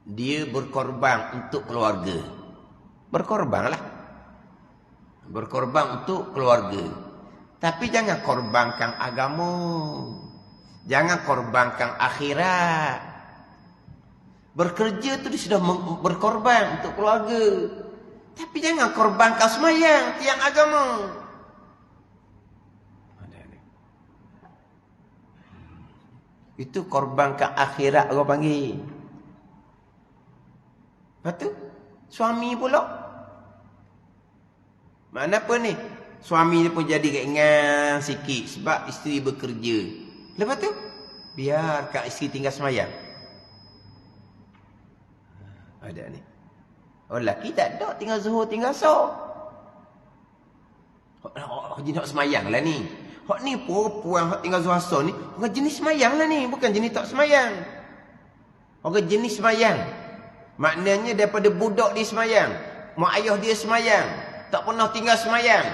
dia berkorban untuk keluarga. Berkorbanlah. Berkorban untuk keluarga. Tapi jangan korbankan agama. Jangan korbankan akhirat. Bekerja tu dia sudah berkorban untuk keluarga. Tapi jangan korbankan semayang, tiang agama. Itu korbankan akhirat orang panggil. Lepas tu, suami pula. Mana apa ni? Suami dia pun jadi keingat sikit sebab isteri bekerja. Lepas tu, biarkan isteri tinggal semayang. Ada ni. Orang lelaki tak ada, tinggal zuhur, tinggal asar. Haji nak semayang lah ni. Hak ni perempuan hak tinggal zuhur asar ni, orang jenis semayang lah ni, bukan jenis tak semayang. Orang jenis semayang. Maknanya daripada budak dia semayang, mak ayah dia semayang, tak pernah tinggal semayang.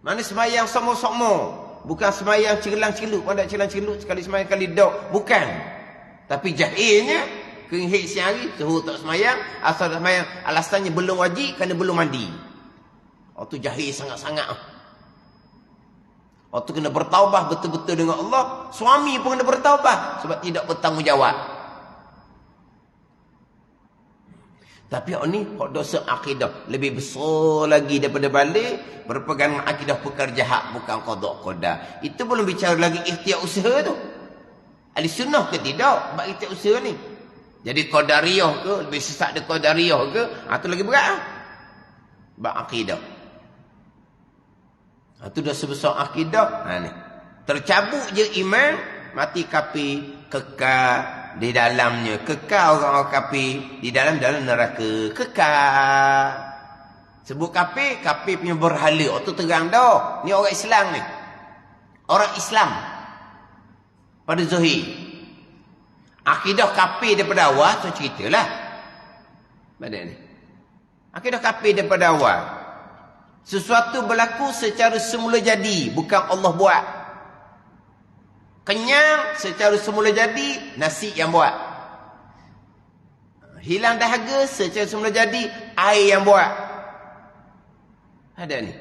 Mana semayang sama-sama. Bukan semayang celang-celup, pada celang-celup sekali semayang kali dok, bukan. Tapi jahilnya kehik siang hari, zuhur tak semayang, asar tak semayang. Alasannya belum wajib kerana belum mandi. Tu jahil sangat-sangat. Tu kena bertaubah betul-betul dengan Allah. Suami pun kena bertaubah sebab tidak bertanggungjawab. Tapi ni dosa akidah lebih besar lagi daripada balik berpegang akidah perkara jahat, bukan qada qada. Itu belum bicara lagi ikhtiar usaha tu. Ahli sunnah ke tidak buat ikhtiar usaha ni? Jadi qadariyah ke, lebih sesat dia qadariyah ke, tu lagi berat lah. Bab akidah. Itu dah sebesar akidah. Ni. Tercabut je iman, mati kafir, kekal di dalamnya. Kekal orang-orang kafir di dalam neraka. Kekal. Sebut kafir, kafir punya berhala. Tu terang dah. Ni orang Islam ni. Orang Islam. Pada Zuhir. Akidah kafir daripada awal, saya ceritalah. Badan ni. Akidah kafir daripada awal. Sesuatu berlaku secara semula jadi, bukan Allah buat. Kenyang secara semula jadi, nasi yang buat. Hilang dahaga secara semula jadi, air yang buat. Ada ni.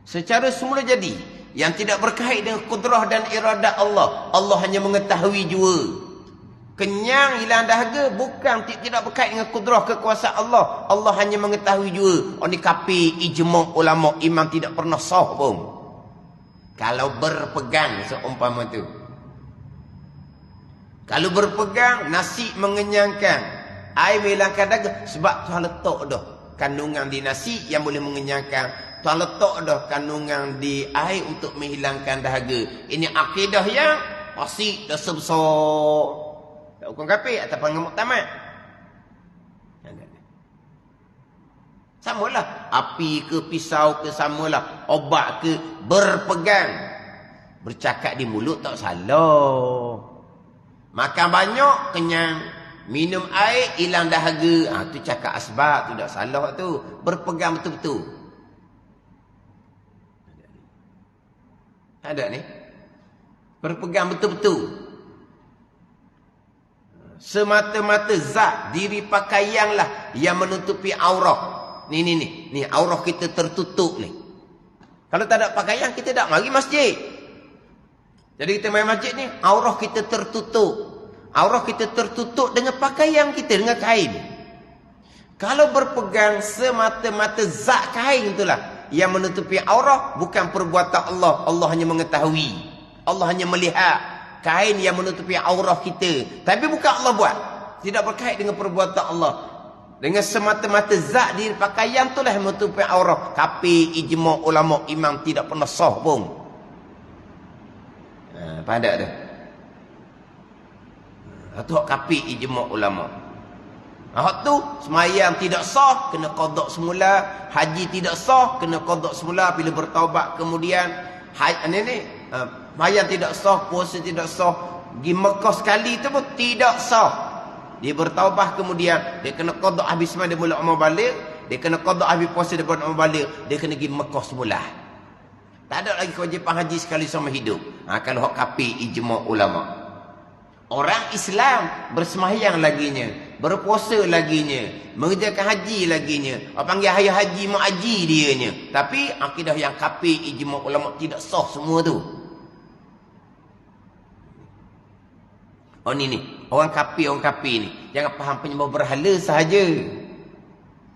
Secara semula jadi, yang tidak berkait dengan kudrah dan iradah Allah. Allah hanya mengetahui jua. Kenyang, hilang dahaga bukan tidak berkait dengan kudrah kekuasaan Allah. Allah hanya mengetahui jua. Ni kafir, ijma' ulama, iman tidak pernah sah pun. Kalau berpegang seumpama tu. Kalau berpegang, nasi mengenyangkan, air menghilangkan dahaga. Sebab Tuhan letak dah kandungan di nasi yang boleh mengenyangkan. Tuhan letak dah kandungan di air untuk menghilangkan dahaga. Ini akidah yang pasti dah sebesar. Hukum kafir atau panggil muktamad. Samalah. Api ke pisau ke samalah. Obat ke berpegang. Bercakap di mulut tak salah. Makan banyak kenyang. Minum air hilang dahaga. Tu cakap asbab tu tak salah tu. Berpegang betul-betul. Ada ni. Berpegang betul-betul. Semata-mata zat diri pakaianlah yang menutupi aurah. Ni aurah kita tertutup ni. Kalau tak ada pakaian kita tak mari masjid. Jadi kita main masjid ni aurah kita tertutup. Aurah kita tertutup dengan pakaian kita, dengan kain. Kalau berpegang semata-mata zat kain itulah yang menutupi aurah, bukan perbuatan Allah. Allah hanya mengetahui. Allah hanya melihat. Kain yang menutupi aurah kita. Tapi bukan Allah buat. Tidak berkait dengan perbuatan Allah. Dengan semata-mata zat diri pakaian itulah yang menutupi aurah. Kapi, ijma' ulama' imam tidak pernah sah pun. Padat dah. Itu hak kapi, ijma' ulama'. Hak tu semayang tidak sah, kena qada semula. Haji tidak sah, kena qada semula. Bila bertaubat kemudian Mayang tidak sah, puasa tidak sah. Pergi Mekah sekali tu pun tidak sah. Dia bertaubah kemudian. Dia kena qada habis semua dia mula umur balik. Dia kena qada habis puasa dia umur balik. Dia kena pergi Mekah semula. Tak ada lagi kewajipan haji sekali sama hidup. Kalau hak kapi ijma' ulama'. Orang Islam bersemayang laginya. Berpuasa laginya. Mengerjakan haji laginya. Orang panggil ayah haji mak haji dianya. Tapi akidah yang kapi ijma' ulama' tidak sah semua tu. Oh ni orang kapi ni jangan faham penyembah berhala sahaja.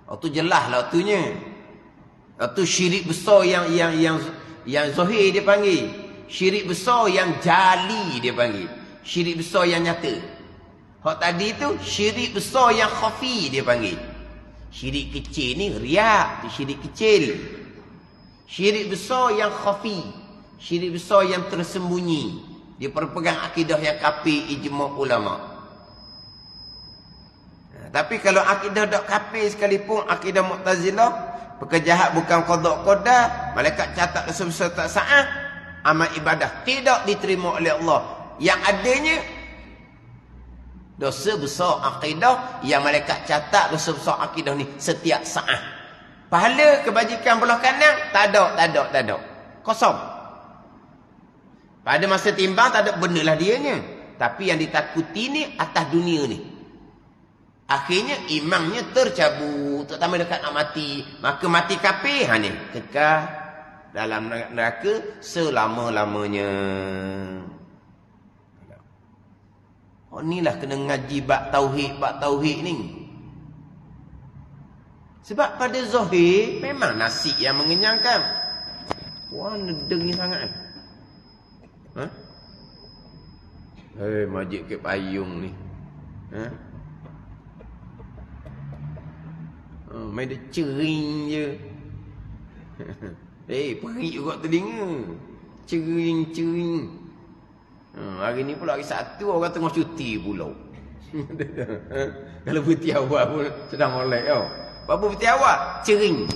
Oh tu jelas lah tunya. Tu syirik besar yang zahir dia panggil. Syirik besar yang jali dia panggil. Syirik besar yang nyata. Hak tadi tu syirik besar yang khafi dia panggil. Syirik kecil ni riak, tu syirik kecil. Syirik besar yang khafi. Syirik besar yang tersembunyi. Dia berpegang akidah yang kapi ijma' ulama'. Tapi kalau akidah tak kapi sekalipun, akidah Mu'tazilah, pekerjahat bukan qada qada, malaikat catat sebesar tak sa'ah, amal ibadah tidak diterima oleh Allah. Yang adanya dosa besar akidah yang malaikat catat dosa besar akidah ni setiap sa'ah. Pahala kebajikan belah kanan tak ada. Kosong. Pada masa timbang tak ada benda lah dianya. Tapi yang ditakuti ni atas dunia ni. Akhirnya imamnya tercabut. Terutama dekat nak mati. Maka mati kafir. Ni. Kekal dalam neraka selama-lamanya. Oh inilah kena ngaji bab tauhid ni. Sebab pada zahir memang nasi yang mengenyangkan. Wah nedengnya sangat. Majid ke payung ni. Main dia cering je. Perik juga telinga. Cering. Hari ni pula hari Sabtu orang tengah cuti pula. Kalau putih awal pun sedang molek tau. Apa putih awal? Cering.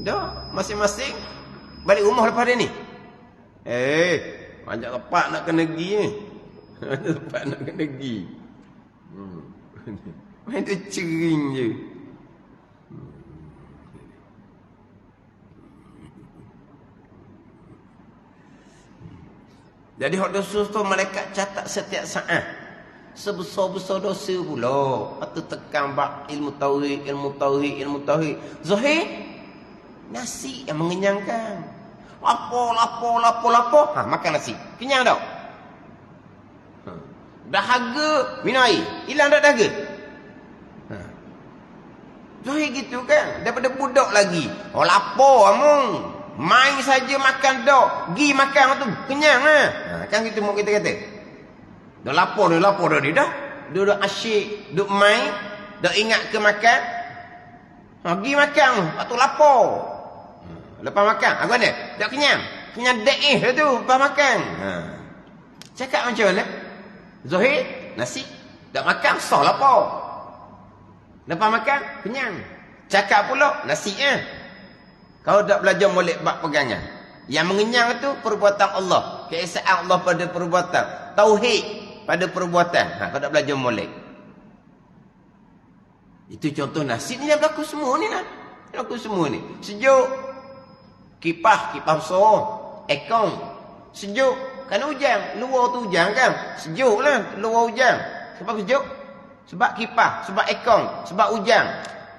Dah, masing-masing balik rumah lepas dia ni. Banyak tempat nak kena pergi ni. Banyak tempat nak kena pergi. Main tu cering je. Jadi hak dosa tu malaikat catat setiap saat. Sebesar-besar dosa pula. Atau tekan bab ilmu tauhid. Zahir nasi yang mengenyangkan. Lapor. Makan nasi. Kenyang tak? Dahaga, minum air. Hilang tak dahaga? Zahir gitu kan? Daripada budak lagi. Lapor amung. Main saja makan tak. Gi makan tu. Kenyang lah. Kan gitu mak kita kata. Dah lapor dah dia dah. Dia dah asyik. Duk main. Dah ingat ke makan. Gi makan. Lepas tu lapor. Lepas makan. Aku ada. Tak kenyang. Kenyang daih tu. Lepas makan. Cakap macam mana? Zahir. Nasi. Tak makan. Sah lapor. Lepas makan. Kenyang. Cakap pula nasi Kau dak belajar molek bab pegangan. Yang mengenyang itu perbuatan Allah. Keesaan Allah pada perbuatan. Tauhid pada perbuatan. Kau dak belajar molek. Itu contoh nasi ni yang berlaku semua ni lah. Berlaku semua ni. Sejuk. Kipas besar. Ekong. Sejuk. Kan hujan. Luar tu hujan kan. Sejuk lah. Luar hujan. Sebab sejuk. Sebab kipas. Sebab ekong. Sebab hujan.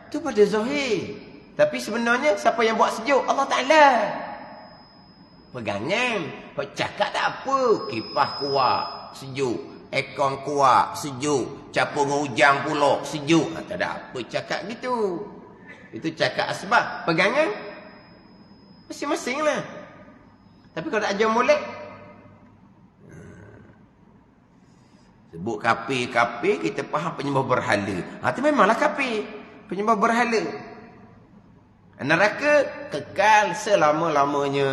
Itu pada zahir. Tapi sebenarnya siapa yang buat sejuk? Allah Ta'ala. Pegangan. Kau cakap tak apa. Kipas kuat. Sejuk. Ekong kuat. Sejuk. Capur dengan hujan pula. Sejuk. Tak ada apa cakap gitu. Itu cakap asbab. Pegangan. Masing-masing lah. Tapi kalau tak ajar molek. Sebut kapir-kapir. Kita faham penyembah berhala. Itu memanglah kapir. Penyembah berhala. Neraka kekal selama-lamanya.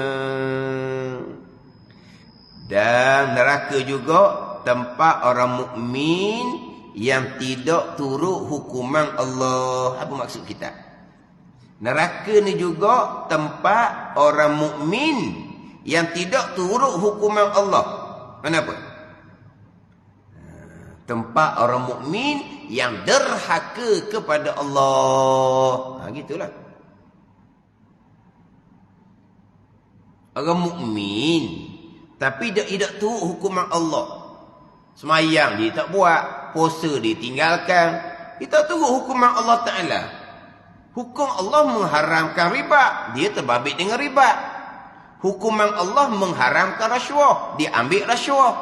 Dan neraka juga tempat orang mukmin yang tidak turut hukuman Allah. Apa maksud kita? Neraka ni juga tempat orang mukmin yang tidak turut hukuman Allah. Kenapa? Tempat orang mukmin yang derhaka kepada Allah. Gitulah. Orang mukmin tapi tidak turut hukuman Allah. Semayang dia tak buat, puasa dia tinggalkan. Dia tak turut hukuman Allah Ta'ala. Hukum Allah mengharamkan riba, dia terbabit dengan riba. Hukuman Allah mengharamkan rasuah, dia ambil rasuah.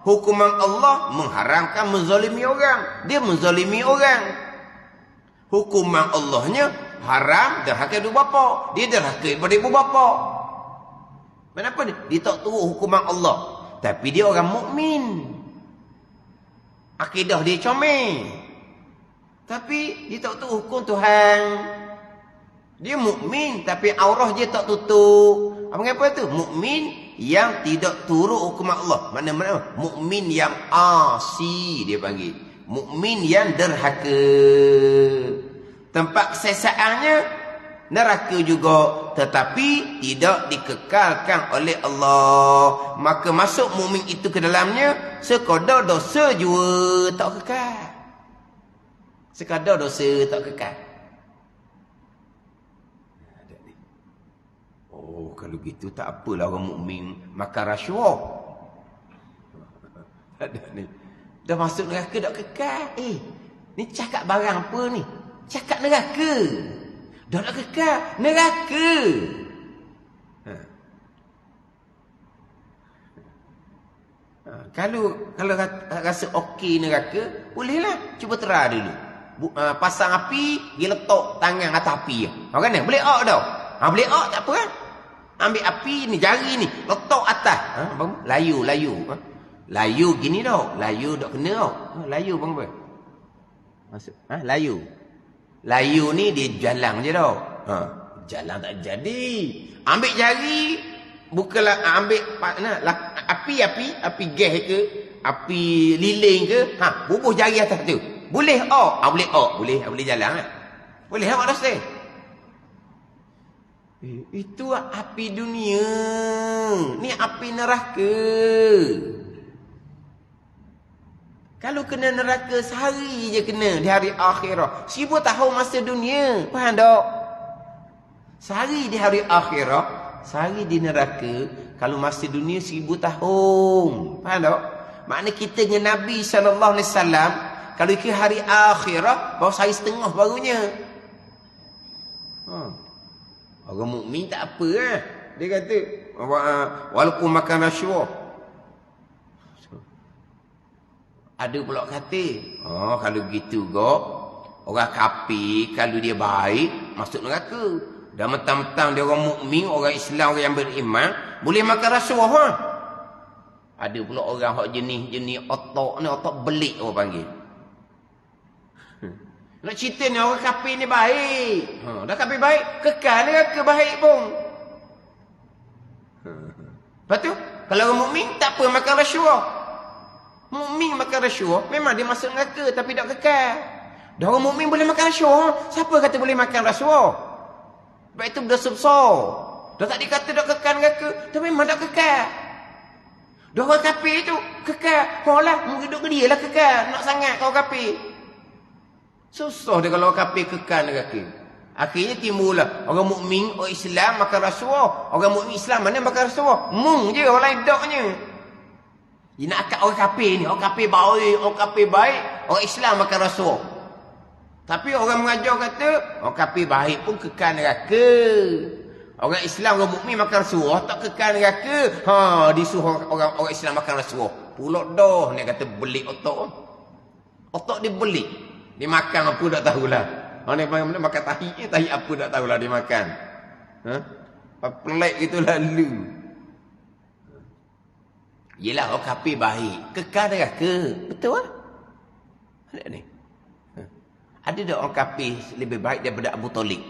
Hukuman Allah mengharamkan menzalimi orang, dia menzalimi orang. Hukuman Allahnya haram derhaka ibu bapa, dia derhaka kepada ibu bapa. Kenapa dia? Dia tak turut hukuman Allah. Tapi dia orang mukmin. Akidah dia comel. Tapi dia tak turut hukum Tuhan. Dia mukmin tapi aurah dia tak tutup. Apa tu? Mukmin yang tidak turut hukuman Allah. Mana-mana? Mukmin yang asi dia panggil. Mukmin yang derhaka. Tempat kesesaannya neraka juga, tetapi tidak dikekalkan oleh Allah. Maka masuk mukmin itu ke dalamnya sekadar dosa jua tak kekal. Sekadar dosa tak kekal. Oh, kalau gitu tak apalah orang mukmin makan rasuah. Ada ni. Dah masuk neraka tak kekal. Ni cakap barang apa ni? Cakap neraka. Dah nak kekal neraka. Kalau rasa okey neraka, bolehlah cuba tera dulu. Pasang api, dia letak tangan atas api. Kan ni? Boleh ok dah. Boleh ok tak apa kan? Ambil api ni, jari ni, letak atas. Layu. Layu gini dah. Layu tak kena tau. Layu bang apa? Masuk. Layu. Layu ni dia jalan je tau. Jalan tak jadi. Ambil jari, bukalah ambil api gas ke, api lilin ke, bubuh jari atas tu. Boleh ok. Boleh ok. Boleh jalan lah. Boleh awak rasa. Itu api dunia. Ni api neraka. Kalau kena neraka sehari je kena di hari akhirat. 1000 tahun masa dunia. Faham tak? Sehari di hari akhirat, sehari di neraka. Kalau masa dunia 1000 tahun. Faham tak? Makna kita dengan Nabi SAW, kalau ke hari akhirat, baru sehari setengah barunya. Orang mukmin tak apa lah. Dia kata, walaupun makan rasuah. Ada pula kata, kalau gitu kok, orang kafir kalau dia baik masuk neraka. Dan mentang-mentang dia orang mukmin, orang Islam, orang yang beriman, boleh makan rasuah. Ada pula orang hak jenis otak ni, otak belik orang panggil. Nak cerita ni orang kafir ni baik. Dah kafir baik, kekal neraka baik pun. Lepas tu, kalau orang mukmin tak apa makan rasuah. Mukmin makan rasuah, memang dia masuk neraka tapi tak kekal. Dah orang mukmin boleh makan rasuah. Siapa kata boleh makan rasuah? Sebab itu berdosa besar. Dah tak dikata dah kekal neraka. Dah memang tak kekal. Dah orang kafir tu kekal. Lah, hidup dia lah kekal. Nak sangat kau kafir. Susah dia kalau orang kafir kekal neraka. Akhirnya timbullah orang mukmin, orang Islam makan rasuah. Orang mukmin Islam mana makan rasuah? Mung je orang lain daknya. Dia nak akad orang kafir ni, orang kafir baik, orang kafir baik, orang Islam makan rasuah. Tapi orang mengajar kata, orang kafir baik pun kekal neraka. Orang Islam, orang mukmin makan rasuah, tak kekal neraka. Disuruh orang Islam makan rasuah. Pulak dah, ni kata belik otak. Otak dia belik. Dia makan apa tak tahulah. Orang ni makan tahi apa tak tahulah dia makan. Pelik gitu lalu. Yelah, orang kafir baik. Kekal neraka. Betul lah. Ada ni. Ada tak orang kafir lebih baik daripada Abu Talib?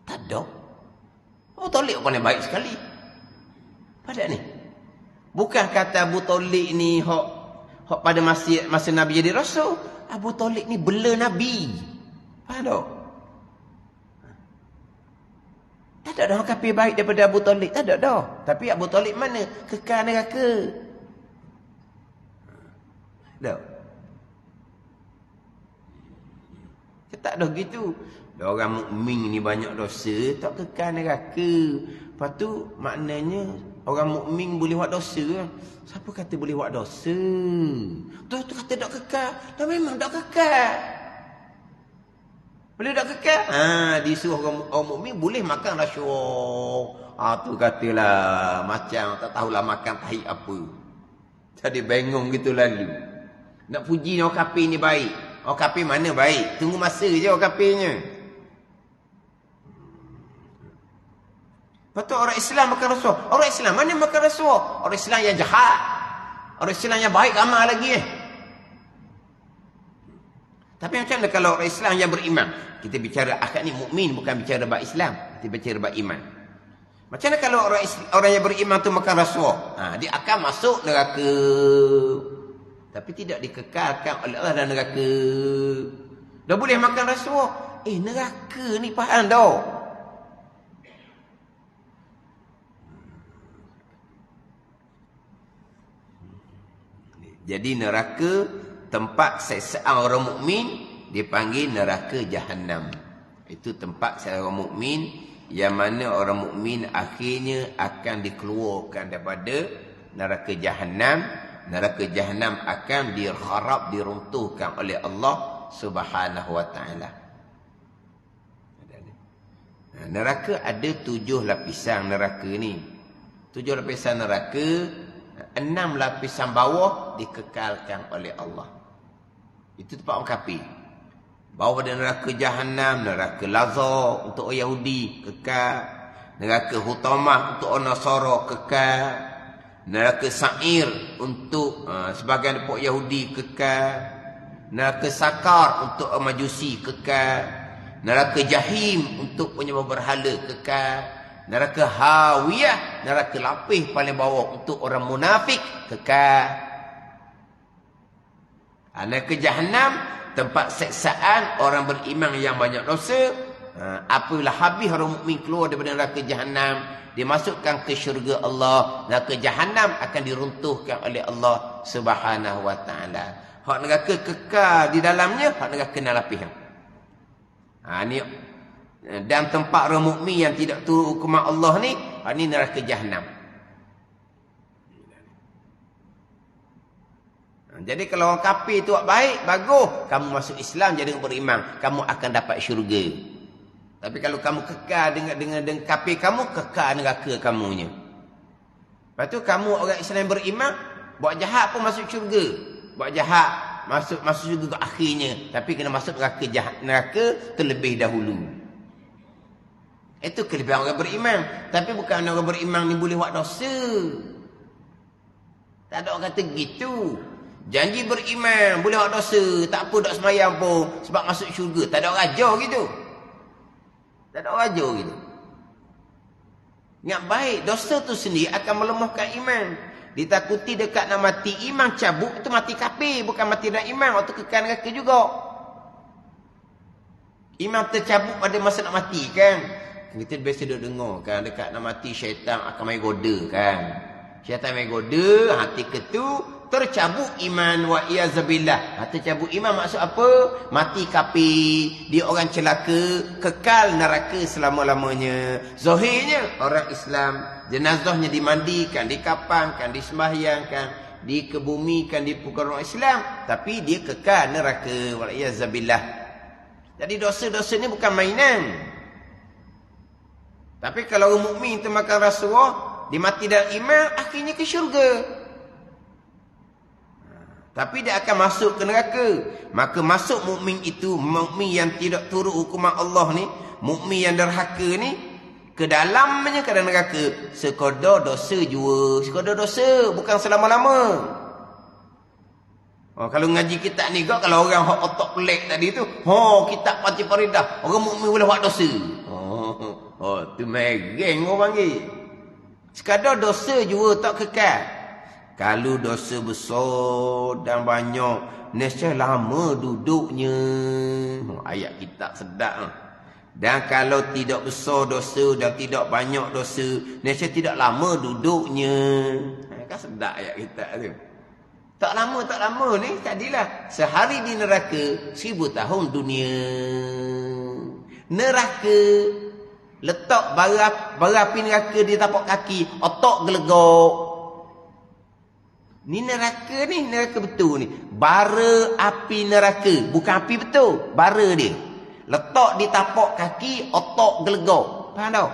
Tak ada. Abu Talib orang yang baik sekali. Pada ni. Bukan kata Abu Talib ni hok pada masa Nabi jadi Rasul. Abu Talib ni bela Nabi. Faham tak? Tak ada orang kafir baik daripada Abu Talib. Tak ada dah. Tapi Abu Talib mana? Kekal neraka. Tak. Tak ada gitu. Orang mukmin ni banyak dosa, tak kekal neraka. Lepas tu maknanya orang mukmin boleh buat dosa. Siapa kata boleh buat dosa? Tu kata tak kekal. Dah memang tak kekal. Boleh tak kekal? Disuruh orang mukmin boleh makan rasuah. Tu katalah macam tak tahulah makan tahi apa. Jadi bingung gitu lalu. Nak puji orang kafir ni baik. Orang kafir mana baik? Tunggu masa je orang kafirnya. Lepas tu orang Islam makan rasuah. Orang Islam mana makan rasuah? Orang Islam yang jahat. Orang Islam yang baik amal lagi Tapi macam mana kalau orang Islam yang beriman? Kita bicara akad ni mukmin, bukan bicara bab Islam. Kita bicara bab iman. Macam mana kalau orang yang beriman tu makan rasuah? Dia akan masuk neraka. Tapi tidak dikekalkan oleh Allah dalam neraka. Dah boleh makan rasuah. Neraka ni faham dah. Jadi neraka tempat siksaan orang mukmin dipanggil neraka Jahannam. Itu tempat siksaan orang mukmin yang mana orang mukmin akhirnya akan dikeluarkan daripada neraka Jahannam. Neraka Jahannam akan diharap diruntuhkan oleh Allah Subhanahu wa taala. Neraka ada 7 lapisan neraka ni. 7 lapisan neraka, 6 lapisan bawah dikekalkan oleh Allah. Itu tempat orang kafir. Bawah ada neraka Jahannam, neraka Lazar untuk orang Yahudi kekal, neraka Hutamah untuk orang Nasara kekal, neraka Sa'ir untuk sebahagian pok Yahudi kekal, neraka Sakar untuk orang Majusi kekal, neraka Jahim untuk penyembah berhala kekal, neraka Hawiyah, neraka lapis paling bawah untuk orang munafik kekal. Neraka Jahannam tempat siksaan orang beriman yang banyak dosa. Apabila habis orang mukmin keluar daripada neraka Jahannam, dimasukkan ke syurga Allah. Neraka Jahannam akan diruntuhkan oleh Allah Subhanahu wa taala. Hak neraka kekal di dalamnya, hak neraka nalapihan. Ni dan tempat orang mukmin yang tidak turut hukuman Allah ni, ni neraka Jahannam. Jadi kalau orang kafir tu buat baik, bagus, kamu masuk Islam jadi orang beriman, kamu akan dapat syurga. Tapi kalau kamu kekal dengan kafir kamu, kekal neraka kamunya. Lepas tu kamu orang Islam beriman, buat jahat pun masuk syurga. Buat jahat masuk syurga ke akhirnya, tapi kena masuk neraka terlebih dahulu. Itu kelebihan orang beriman. Tapi bukan orang beriman ni boleh buat dosa. Tak ada orang kata gitu. Janji beriman boleh buat dosa, tak apa tak semayang pun sebab masuk syurga. Tak ada orang ajar gitu. Tak ada orang ajar gitu. Ingat baik, dosa tu sendiri akan melemahkan iman. Ditakuti dekat nak mati, iman cabut, itu mati kafir, bukan mati dalam iman, waktu kekal neraka juga. Iman tercabut pada masa nak mati kan. Kita biasa duduk dengar kan, dekat nak mati syaitan akan main goda kan. Syaitan main goda, hati ketu tercabut iman wa iyazabillah. Tercabut iman maksud apa? Mati kafir, dia orang celaka, kekal neraka selama-lamanya. Zahirnya orang Islam, jenazahnya dimandikan, dikapankan, disembahyangkan, dikebumikan di pukul orang Islam, tapi dia kekal neraka wa iyazabillah. Jadi dosa-dosa ni bukan mainan. Tapi kalau orang mukmin termakan rasuah, dia mati dalam iman, akhirnya ke syurga. Tapi dia akan masuk ke neraka. Maka masuk mukmin itu, mukmin yang tidak turut hukuman Allah ni, mukmin yang derhaka ni, ke dalamnya ke dalam neraka, sekadar dosa jua. Sekadar dosa, bukan selama-lama. Kalau ngaji kitab ni, kalau orang otak pelik tadi tu, kitab Fatih Faridah, orang mukmin boleh buat dosa. Tu mereng orang panggil. Sekadar dosa jua tak kekal. Kalau dosa besar dan banyak, nescaya lama duduknya. Ayat kitab sedap. Dan kalau tidak besar dosa dan tidak banyak dosa, nescaya tidak lama duduknya. Kan sedap ayat kitab tu. Tak lama ni, tadilah sehari di neraka, 1000 tahun dunia. Neraka, letak bara api neraka di tapak kaki, otak gelegok. Ni neraka betul ni. Bara api neraka, bukan api betul, bara dia. Letak di tapak kaki, otak gelegok. Faham tak?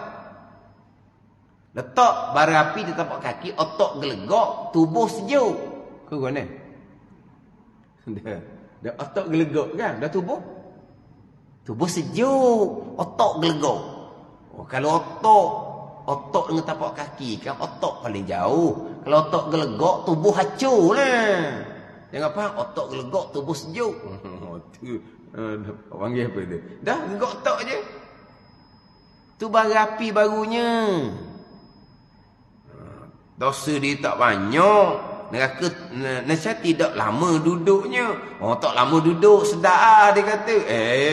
Letak bara api di tapak kaki, otak gelegok, tubuh sejuk. Kau mana? Dah otak gelegok kan? Dah tubuh? Tubuh sejuk, otak gelegok. Kalau otak dengan tapak kaki kan, otak paling jauh. Kalau otak gelegok, tubuh hancur lah. Jangan faham, otak gelegok, tubuh sejuk. Tu panggil apa tu? Dah gelegok otak je. Tu bara api barunya. Dosa dia tak banyak. Neraka nescaya tidak lama duduknya. Tak lama duduk, sedap dia kata.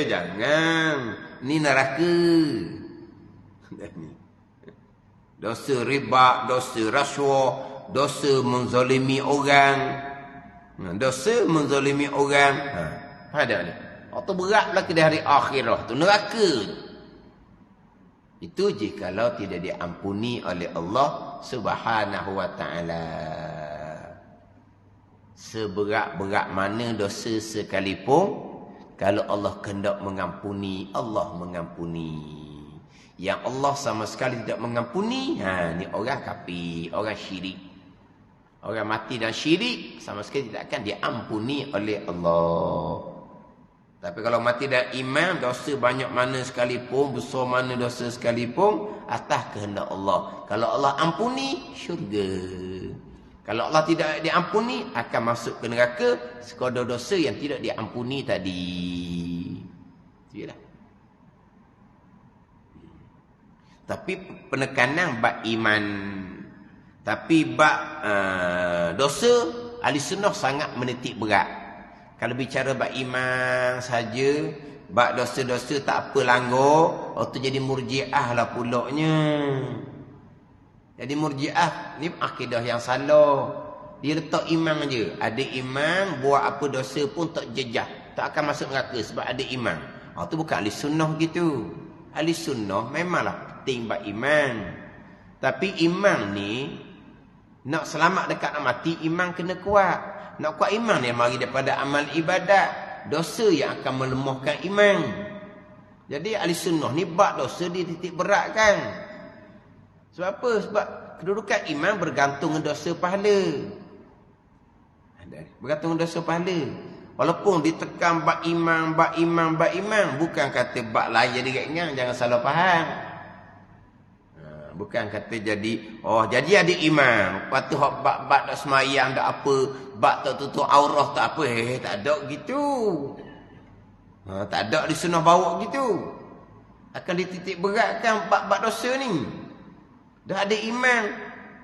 Jangan. Ni neraka. Dosa riba, dosa rasuah, dosa menzalimi orang. Dosa menzalimi orang. Ada ni. Itu berat pula ke hari akhirah. Tu neraka. Itu jikalau tidak diampuni oleh Allah Subhanahu wa ta'ala. Seberat-berat mana dosa sekalipun, kalau Allah kehendak mengampuni, Allah mengampuni. Yang Allah sama sekali tidak mengampuni, ni orang kafir, orang syirik. Orang mati dan syirik sama sekali tidak akan diampuni oleh Allah. Tapi kalau mati dan iman, dosa banyak mana sekalipun, besar mana dosa sekalipun, atas kehendak Allah. Kalau Allah ampuni, syurga. Kalau Allah tidak diampuni, akan masuk ke neraka sekadar dosa yang tidak diampuni tadi. Yalah. Tapi penekanan bab iman. Tapi bab dosa, ahli sunnah sangat menitik berat. Kalau bicara bab iman saja, bab dosa-dosa tak apa langgar, itu jadi murjiah lah pulaknya. Jadi murjiah ni akidah yang salah. Dia letak iman je. Ada iman, buat apa dosa pun tak jejah, tak akan masuk neraka sebab ada iman. Itu bukan ahli sunnah gitu. Ahli sunnah memanglah penting bab iman. Tapi iman ni, nak selamat dekat nak mati, iman kena kuat. Nak kuat iman ni mari daripada amal ibadat. Dosa yang akan melemahkan iman. Jadi ahli sunnah ni bab dosa dia titik berat kan. Sebab apa? Sebab kedudukan iman bergantung dengan dosa pahala. Bergantung dengan dosa pahala. Walaupun ditekan bab iman, bukan kata bab lain jadi ringan, jangan salah faham. Bukan kata jadi, jadi ada iman. Lepas tu bab tak semayang, tak apa, bab tak tutup aurah, tak apa. Tak ada gitu. Tak ada di sunnah bawa gitu. Akan dititik beratkan bab dosa ni. Dah ada iman.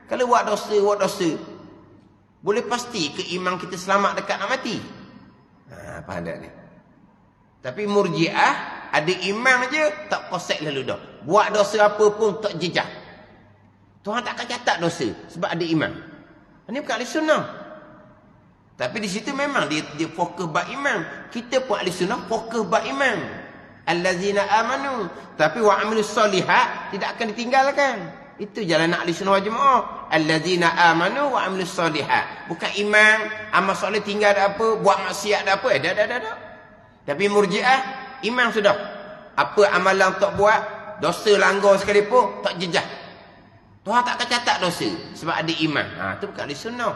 Kalau buat dosa, boleh pasti ke iman kita selamat dekat nak mati? Faham tak ni? Tapi murjiah, Ada iman je, tak kosek lalu dah. Buat dosa apa pun tak jejak. Tuhan tak akan catat dosa sebab ada iman. Ini bukan ahli sunnah. Tapi di situ memang dia fokus bab iman. Kita pun ahli sunnah fokus bab iman. Allazina amanu. Tapi wa amilus solihat tidak akan ditinggalkan. Itu jalan ahli sunnah wal jamaah. Allazina amanu wa amilus solihat. Bukan iman, amal soleh tinggal dah apa, buat maksiat dah apa. Dah. Tapi murjiah, iman sudah. Apa amalan tak buat, dosa langgar sekalipun, tak jejak. Tuhan tak akan catat dosa sebab ada iman. Itu bukan ahli sunnah.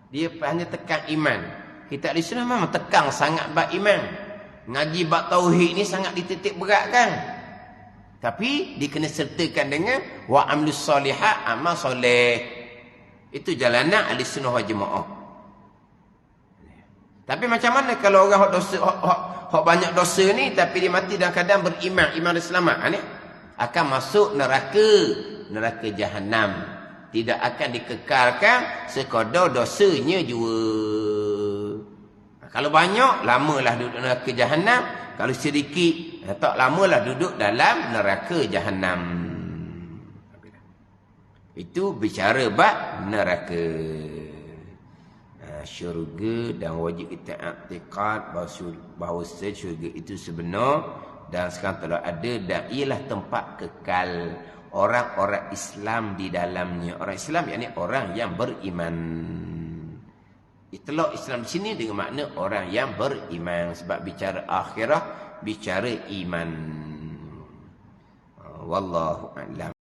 Dia hanya tekan iman. Kita ahli sunnah memang tekan sangat bab iman. Ngaji bab tauhid ni sangat dititik beratkan. Tapi dikena sertakan dengan wa amilus solihat, amal soleh. Itu jalanan ahli sunnah wal jamaah. Tapi macam mana kalau orang hok dosa hok banyak dosa ni tapi dia mati dalam keadaan beriman, iman dan selamat, ni akan masuk neraka jahanam. Tidak akan dikekalkan sekadar dosanya jua. Kalau banyak, lamalah duduk neraka jahanam. Kalau sedikit, tak lamalah duduk dalam neraka jahanam. Itu bicara bab neraka. Syurga dan wajib kita i'tiqad bahawa syurga itu sebenar dan sekarang telah ada dan ialah tempat kekal orang-orang Islam di dalamnya. Orang Islam yakni orang yang beriman. Itlaq Islam di sini dengan makna orang yang beriman sebab bicara akhirah, bicara iman. Wallahu a'lam.